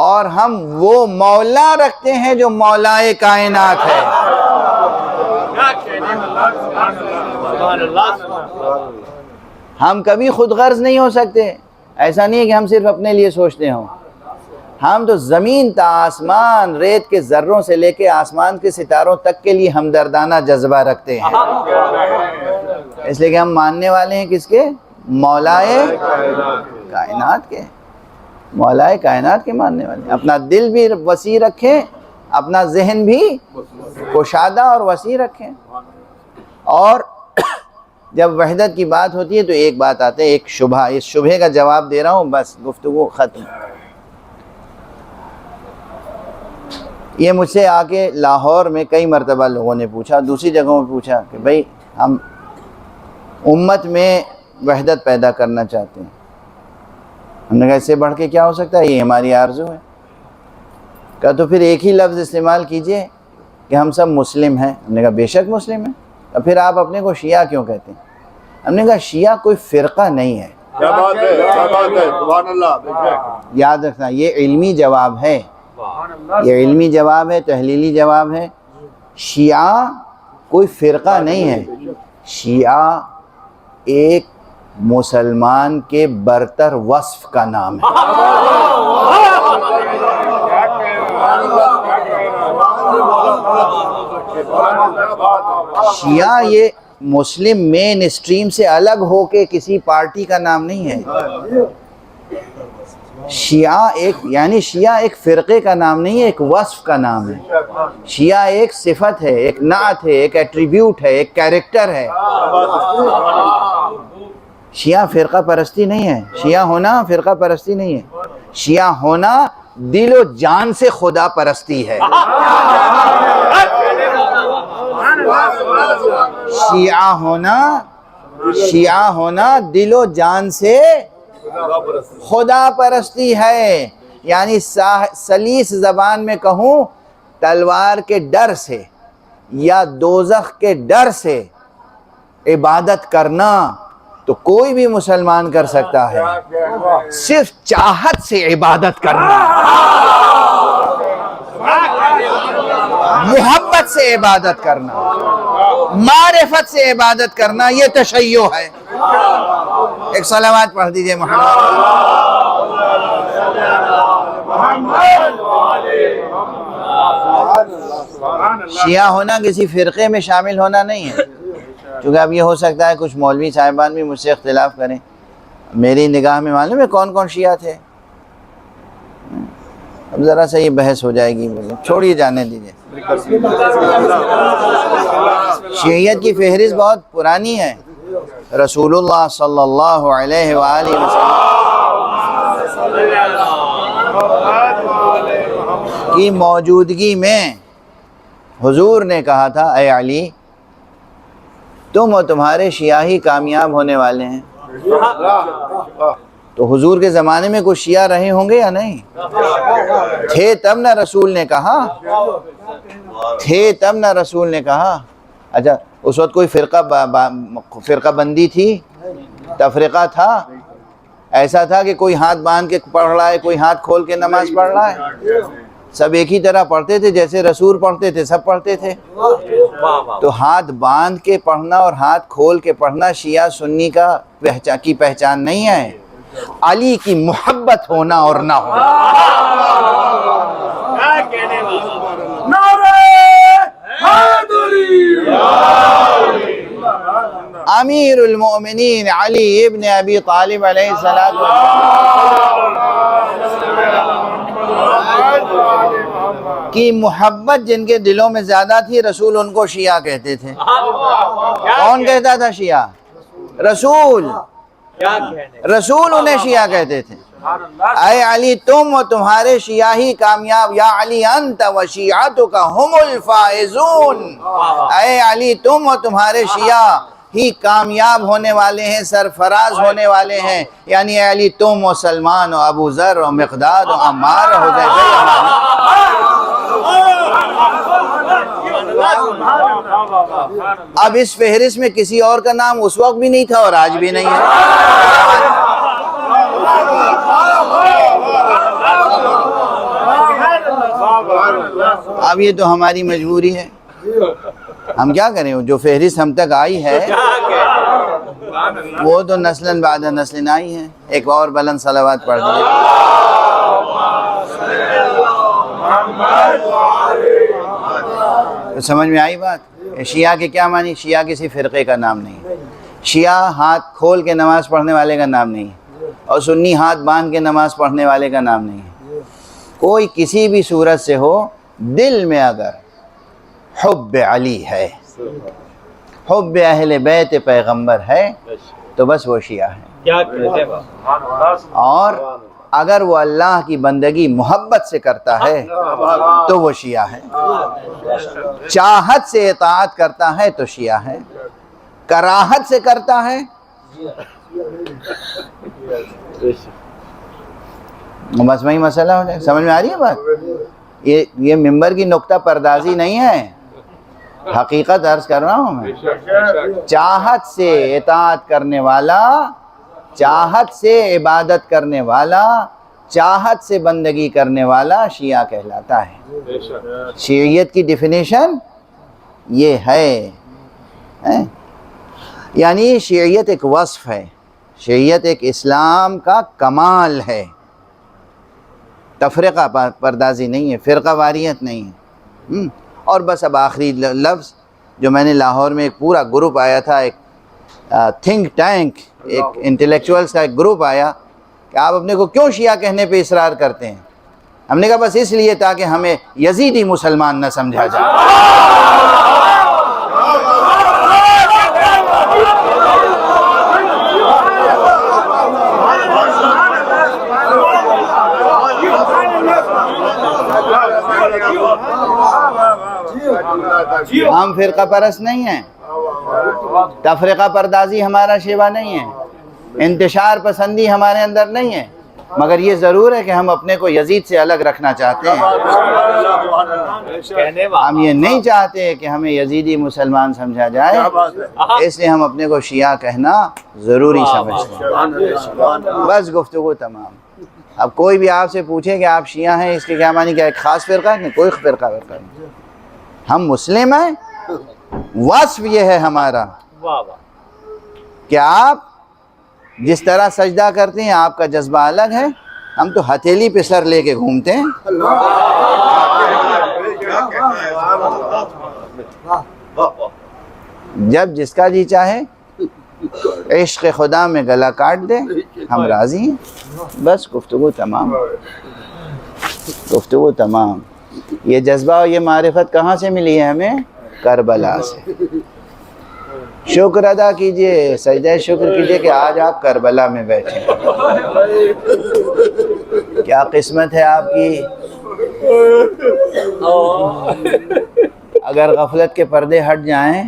اور ہم وہ مولا رکھتے ہیں جو مولائے کائنات ہے۔ ہم کبھی خود غرض نہیں ہو سکتے، ایسا نہیں ہے کہ ہم صرف اپنے لیے سوچتے ہوں، ہم تو زمین تا آسمان، ریت کے ذروں سے لے کے آسمان کے ستاروں تک کے لیے ہمدردانہ جذبہ رکھتے ہیں، اس لیے کہ ہم ماننے والے ہیں کس کے؟ مولائے کائنات کے، مولائے کائنات کے ماننے والے ہیں۔ اپنا دل بھی وسیع رکھیں، اپنا ذہن بھی کشادہ اور وسیع رکھیں، اور جب وحدت کی بات ہوتی ہے تو ایک بات آتے ہے، ایک شبہ، اس شبہ کا جواب دے رہا ہوں، بس گفتگو ختم۔ یہ مجھ سے آ کے لاہور میں کئی مرتبہ لوگوں نے پوچھا، دوسری جگہوں میں پوچھا کہ بھائی ہم امت میں وحدت پیدا کرنا چاہتے ہیں۔ ہم نے کہا اس سے بڑھ کے کیا ہو سکتا ہے، یہ ہماری آرزو ہے۔ کہا تو پھر ایک ہی لفظ استعمال کیجئے کہ ہم سب مسلم ہیں۔ ہم نے کہا بے شک مسلم ہیں، تو پھر آپ اپنے کو شیعہ کیوں کہتے ہیں؟ ہم نے کہا شیعہ کوئی فرقہ نہیں ہے۔ کیا بات ہے، کیا بات ہے، سبحان اللہ، بے شک۔ یاد رکھنا یہ علمی جواب ہے، یہ علمی جواب ہے، تحلیلی جواب ہے۔ شیعہ کوئی فرقہ نہیں ہے، شیعہ ایک مسلمان کے برتر وصف کا نام ہے۔ شیعہ یہ مسلم مین اسٹریم سے الگ ہو کے کسی پارٹی کا نام نہیں ہے۔ شیعہ شیعہ ایک فرقے کا نام نہیں ہے، ایک وصف کا نام ہے۔ شیعہ ایک صفت ہے، ایک نعت ہے، ایک ایٹریبیوٹ ہے، ایک کیریکٹر ہے۔ شیعہ فرقہ پرستی نہیں ہے، شیعہ ہونا فرقہ پرستی نہیں ہے، شیعہ ہونا دل و جان سے خدا پرستی ہے۔ شیعہ ہونا دل و جان سے خدا پرستی ہے، یعنی سلیس زبان میں کہوں تلوار کے ڈر سے یا دوزخ کے ڈر سے عبادت کرنا تو کوئی بھی مسلمان کر سکتا ہے، صرف چاہت سے عبادت کرنا، محبت سے عبادت کرنا، معرفت سے عبادت کرنا، یہ تشیع ہے۔ ایک صلوات پڑھ دیجئے محمد۔ شیعہ ہونا کسی فرقے میں شامل ہونا نہیں ہے، چونکہ اب یہ ہو سکتا ہے کچھ مولوی صاحبان بھی مجھ سے اختلاف کریں۔ میری نگاہ میں معلوم ہے کون کون شیعہ تھے، اب ذرا سا یہ بحث ہو جائے گی، چھوڑیے جانے دیجئے۔ شیعیت کی فہرست بہت پرانی ہے، رسول اللہ صلی اللہ علیہ وآلہ وسلم کی موجودگی میں حضور نے کہا تھا اے علی تم اور تمہارے شیعہ ہی کامیاب ہونے والے ہیں۔ تو حضور کے زمانے میں کچھ شیعہ رہے ہوں گے یا نہیں؟ تھے تب نہ رسول نے کہا، تھے تب نہ رسول نے کہا۔ اچھا اس وقت کوئی فرقہ بندی تھی، تفرقہ تھا؟ ایسا تھا کہ کوئی ہاتھ باندھ کے پڑھ رہا ہے، کوئی ہاتھ کھول کے نماز پڑھ رہا ہے؟ سب ایک ہی طرح پڑھتے تھے، جیسے رسول پڑھتے تھے سب پڑھتے تھے۔ تو ہاتھ باندھ کے پڑھنا اور ہاتھ کھول کے پڑھنا شیعہ سنی کی پہچان نہیں ہے، علی کی محبت ہونا اور نہ ہونا۔ امیر المؤمنین علی ابن ابی طالب علیہ السلام کی محبت جن کے دلوں میں زیادہ تھی، رسول ان کو شیعہ کہتے تھے۔ کون کہتا تھا شیعہ؟ رسول انہیں شیعہ کہتے تھے۔ اے علی تم و تمہارے شیعہ ہی کامیاب، یا علی انت و شیعتک ہم الفائزون، اے علی تم و تمہارے شیعہ ہی کامیاب ہونے والے ہیں، سرفراز ہونے والے ہیں، یعنی اے علی تم و سلمان و ابو ذر و مقداد و عمار و حذیفہ۔ اب اس فہرست میں کسی اور کا نام اس وقت بھی نہیں تھا اور آج بھی نہیں ہے۔ اب یہ تو ہماری مجبوری ہے، ہم کیا کریں؟ جو فہرست ہم تک آئی ہے وہ تو نسلاً بعد نسلاً آئی ہے۔ ایک اور بلند صلوات پڑھ دیجیے۔ تو سمجھ میں آئی بات؟ شیعہ کے کیا معنی؟ شیعہ کسی فرقے کا نام نہیں ہے، شیعہ ہاتھ کھول کے نماز پڑھنے والے کا نام نہیں ہے، اور سنی ہاتھ باندھ کے نماز پڑھنے والے کا نام نہیں ہے۔ کوئی کسی بھی صورت سے ہو، دل میں اگر حب علی ہے، حب اہل بیت پیغمبر ہے تو بس وہ شیعہ ہے۔ اور اگر وہ اللہ کی بندگی محبت سے کرتا ہے تو وہ شیعہ ہے، چاہت سے اطاعت کرتا ہے تو شیعہ ہے، کراہت سے کرتا ہے بس وہی مسئلہ ہو جائے۔ سمجھ میں آ رہی ہے بات؟ یہ ممبر کی نقطہ پردازی نہیں ہے، حقیقت عرض کر رہا ہوں میں۔ چاہت سے اطاعت کرنے والا، چاہت سے عبادت کرنے والا، چاہت سے بندگی کرنے والا شیعہ کہلاتا ہے۔ شیعیت کی ڈیفینیشن یہ ہے، یعنی شیعیت ایک وصف ہے، شیعیت ایک اسلام کا کمال ہے، تفرقہ پردازی نہیں ہے، فرقہ واریت نہیں ہے۔ اور بس اب آخری لفظ جو میں نے لاہور میں ایک پورا گروپ آیا تھا، ایک تھنک ٹینک، ایک انٹلیکچوئلز کا ایک گروپ آیا، کہ آپ اپنے کو کیوں شیعہ کہنے پہ اصرار کرتے ہیں؟ ہم نے کہا بس اس لیے تاکہ ہمیں یزیدی مسلمان نہ سمجھا جائے۔ ہم فرقہ پرست نہیں ہیں، تفرقہ پردازی ہمارا شیوا نہیں ہے، انتشار پسندی ہمارے اندر نہیں ہے، مگر یہ ضرور ہے کہ ہم اپنے کو یزید سے الگ رکھنا چاہتے ہیں۔ ہم یہ نہیں چاہتے کہ ہمیں یزیدی مسلمان سمجھا جائے، اس لیے ہم اپنے کو شیعہ کہنا ضروری سمجھتے ہیں۔ بس گفتگو تمام۔ اب کوئی بھی آپ سے پوچھے کہ آپ شیعہ ہیں، اس کے کیا معنی؟ کیا ایک خاص فرقہ ہے؟ کوئی فرقہ نہیں، ہم مسلم ہیں۔ وصف یہ ہے ہمارا کہ آپ جس طرح سجدہ کرتے ہیں آپ کا جذبہ الگ ہے، ہم تو ہتھیلی پہ سر لے کے گھومتے ہیں۔ جب جس کا جی چاہے عشق خدا میں گلا کاٹ دے، ہم راضی ہیں۔ بس گفتگو تمام، گفتگو تمام۔ یہ جذبہ اور یہ معرفت کہاں سے ملی ہے ہمیں؟ کربلا سے۔ شکر ادا کیجئے، سجدہ شکر کیجئے کہ آج آپ کربلا میں بیٹھے ہیں۔ کیا قسمت ہے آپ کی۔ اگر غفلت کے پردے ہٹ جائیں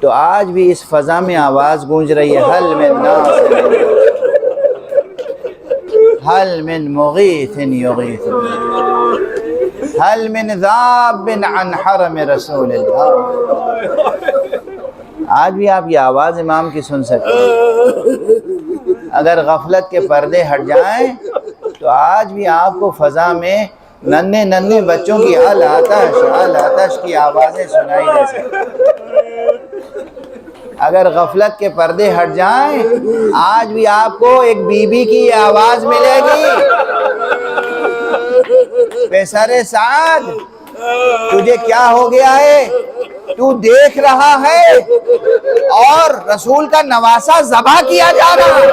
تو آج بھی اس فضا میں آواز گونج رہی ہے، حل من ناصر، حل من مغیث یغیث، حل من ذاب عن حرم رسول اللہ۔ آج بھی آپ یہ آواز امام کی سن سکتے ہیں۔ اگر غفلت کے پردے ہٹ جائیں تو آج بھی آپ کو فضا میں ننھے ننھے بچوں کی ال آتش کی آوازیں سنائی دے سکتی۔ اگر غفلت کے پردے ہٹ جائیں آج بھی آپ کو ایک بی بی کی یہ آواز ملے گی، پیسر سعد تجھے کیا ہو گیا ہے، تو دیکھ رہا ہے اور رسول کا نواسہ ذبح کیا جا رہا ہے۔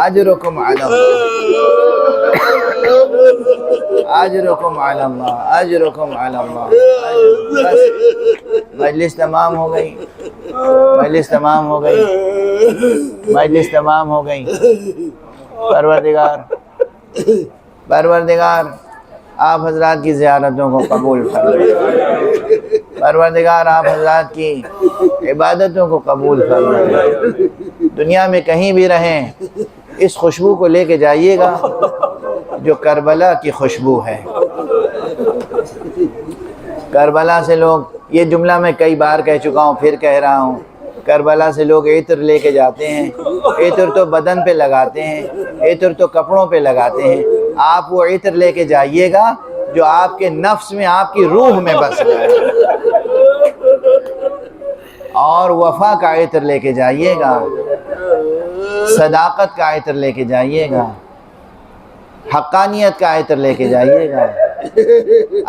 اجرکم علی اللہ، اجرکم علی اللہ، اجرکم علی اللہ۔ مجلس تمام ہو گئی، مجلس تمام ہو گئی، مجلس تمام ہو گئی۔ پروردگار آپ حضرات کی زیارتوں کو قبول فرمائے، پروردگار آپ حضرات کی عبادتوں کو قبول فرمائے۔ دنیا میں کہیں بھی رہیں اس خوشبو کو لے کے جائیے گا جو کربلا کی خوشبو ہے۔ کربلا سے لوگ، یہ جملہ میں کئی بار کہہ چکا ہوں، پھر کہہ رہا ہوں، کربلا سے لوگ عطر لے کے جاتے ہیں، عطر تو بدن پہ لگاتے ہیں، عطر تو کپڑوں پہ لگاتے ہیں، آپ وہ عطر لے کے جائیے گا جو آپ کے نفس میں، آپ کی روح میں بس جائے، اور وفا کا عطر لے کے جائیے گا، صداقت کا عطر لے کے جائیے گا، حقانیت کا عطر لے کے جائیے گا،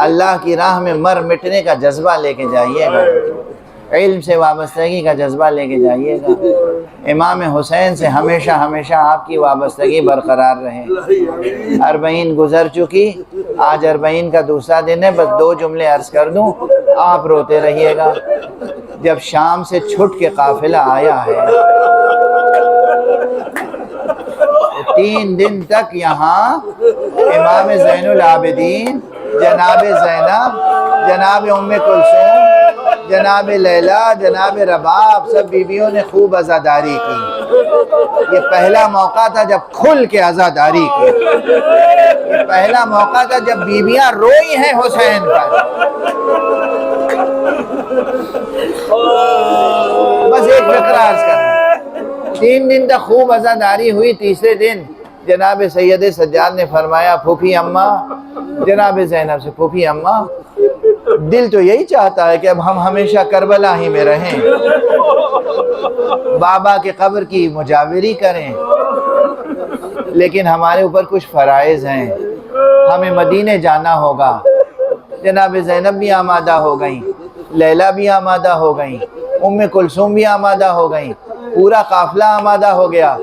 اللہ کی راہ میں مر مٹنے کا جذبہ لے کے جائیے گا، علم سے وابستگی کا جذبہ لے کے جائیے گا۔ امام حسین سے ہمیشہ ہمیشہ آپ کی وابستگی برقرار رہے۔ 40 گزر چکی، آج 40 کا دوسرا دن ہے، بس 2 جملے عرض کر دوں، آپ روتے رہیے گا۔ جب شام سے چھٹ کے قافلہ آیا ہے، 3 دن تک یہاں امام زین العابدین، جناب زینب، جناب ام کلثوم، جناب لیلا، جناب رباب، سب بیویوں نے خوب عزاداری کی۔ یہ پہلا موقع تھا جب کھل کے عزاداری کی، یہ پہلا موقع تھا جب بیویاں روئی ہیں حسین پر۔ بس ایک فقرہ عرض کرنا، 3 دن تک خوب عزاداری ہوئی۔ تیسرے دن جناب سید سجاد نے فرمایا، پھوپھی اماں، جناب زینب سے، پھوپھی اماں، دل تو یہی چاہتا ہے کہ اب ہم ہمیشہ کربلا ہی میں رہیں، بابا کے قبر کی مجاوری کریں، لیکن ہمارے اوپر کچھ فرائض ہیں، ہمیں مدینے جانا ہوگا۔ جناب زینب بھی آمادہ ہو گئیں، لیلا بھی آمادہ ہو گئیں، ام کلثوم بھی آمادہ ہو گئیں، پورا قافلہ آمادہ ہو گیا،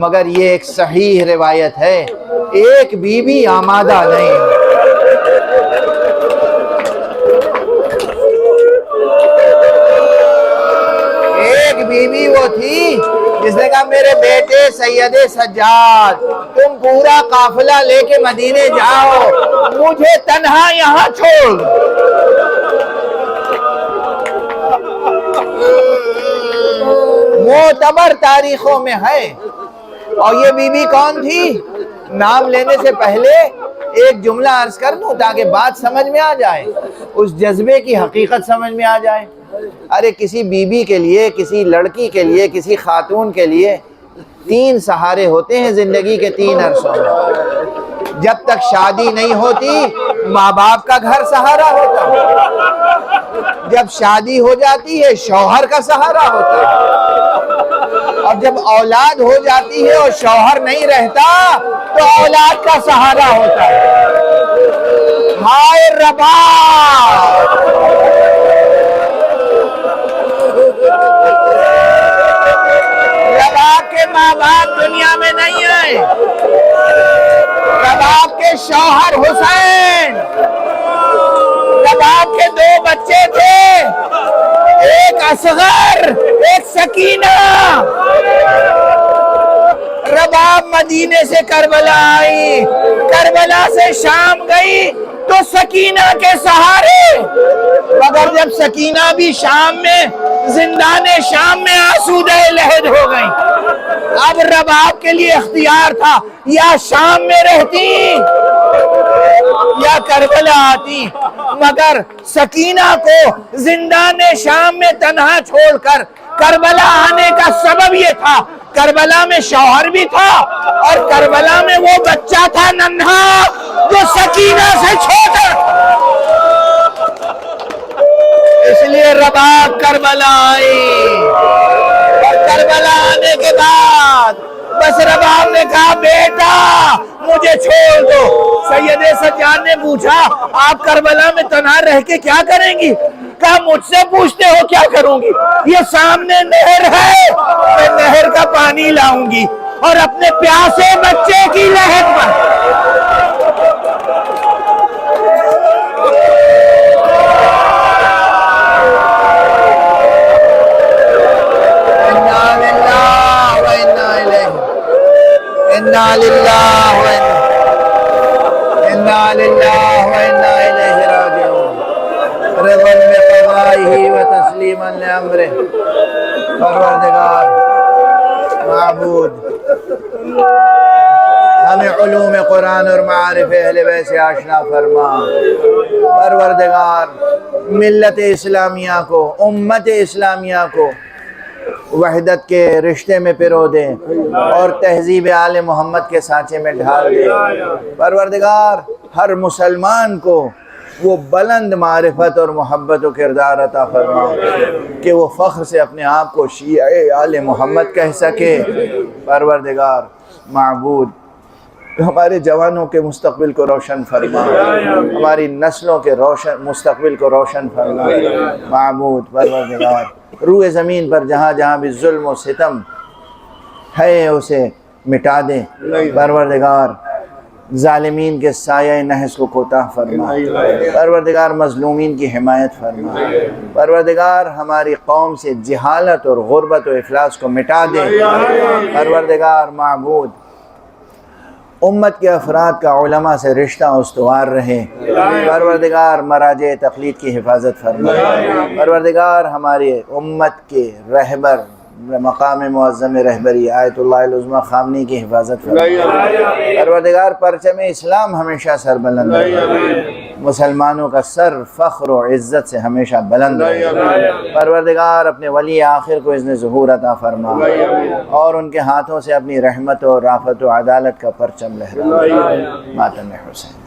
مگر یہ ایک صحیح روایت ہے، ایک بی بی آمادہ نہیں۔ ایک بی بی وہ تھی جس نے کہا میرے بیٹے سید سجاد تم پورا قافلہ لے کے مدینے جاؤ، مجھے تنہا یہاں چھوڑ۔ معتبر تاریخوں میں ہے۔ اور یہ بی بی کون تھی؟ نام لینے سے پہلے ایک جملہ عرض کر دوں تاکہ بات سمجھ میں آ جائے، اس جذبے کی حقیقت سمجھ میں آ جائے۔ ارے کسی بی بی کے لیے، کسی لڑکی کے لیے، کسی خاتون کے لیے 3 سہارے ہوتے ہیں زندگی کے 3 عرصوں میں۔ جب تک شادی نہیں ہوتی ماں باپ کا گھر سہارا ہوتا ہے، جب شادی ہو جاتی ہے شوہر کا سہارا ہوتا ہے، اور جب اولاد ہو جاتی ہے اور شوہر نہیں رہتا تو اولاد کا سہارا ہوتا ہے۔ ہائے رباب، رباب کے ماں باپ دنیا میں نہیں آئے، رباب کے شوہر حسین، رباب کے 2 بچے تھے، ایک اصغر ایک سکینہ۔ رباب مدینے سے کربلا آئی، کربلا سے شام گئی تو سکینہ کے سہارے، مگر جب سکینہ بھی شام میں زندان شام میں آسودہ لحد ہو گئی، اب رباب کے لیے اختیار تھا یا شام میں رہتی یا کربلا آتی، مگر سکینہ کو زندان شام میں تنہا چھوڑ کر کربلا آنے کا سبب یہ تھا، کربلا میں شوہر بھی تھا اور کربلا میں وہ بچہ تھا ننھا جو سکینہ سے چھوٹا، اس لیے رباب کربلا آئی۔ اور کربلا آنے کے بعد بس رباب نے کہا بیٹا مجھے چھوڑ دو۔ سید سجاد نے پوچھا آپ کربلا میں تنہا رہ کے کیا کریں گی؟ کہا مجھ سے پوچھتے ہو کیا کروں گی، یہ سامنے نہر ہے، میں نہر کا پانی لاؤں گی اور اپنے پیاسے بچے کی لہر پر۔ انا للہ و انا الیہ راجعون، رضا بقضائہ و تسلیما لامرہ۔ پروردگار معبود ہمیں علوم قرآن اور معارف اہل بیت سے آشنا فرما۔ پروردگار ملت اسلامیہ کو، امت اسلامیہ کو وحدت کے رشتے میں پرو دے اور تہذیب آل محمد کے سانچے میں ڈھال دے۔ پروردگار ہر مسلمان کو وہ بلند معرفت اور محبت و کردار عطا فرما کہ وہ فخر سے اپنے آپ کو شیعہ آل محمد کہہ سکے۔ پروردگار معبود ہمارے جوانوں کے مستقبل کو روشن فرما، ہماری نسلوں کے مستقبل کو روشن فرما۔ معبود پروردگار روئے زمین پر جہاں جہاں بھی ظلم و ستم ہے اسے مٹا دے۔ پروردگار ظالمین کے سایہ نحس کو کوتاہ فرما۔ پروردگار مظلومین کی حمایت فرما۔ پروردگار ہماری قوم سے جہالت اور غربت و افلاس کو مٹا دے۔ پروردگار معبود امت کے افراد کا علماء سے رشتہ استوار رہے۔ پروردگار مراجع تقلید کی حفاظت فرما۔ پروردگار ہماری امت کے رہبر مقام معظم رہبری آیت اللہ العظمیٰ خامنی کی حفاظت فرما۔ پروردگار پرچم اسلام ہمیشہ سر بلند رہے، مسلمانوں کا سر فخر و عزت سے ہمیشہ بلند رہے۔ پروردگار اپنے ولی آخر کو اذن ظہور عطا فرما اور ان کے ہاتھوں سے اپنی رحمت و رافت و عدالت کا پرچم لہرا۔ ماتم حسین۔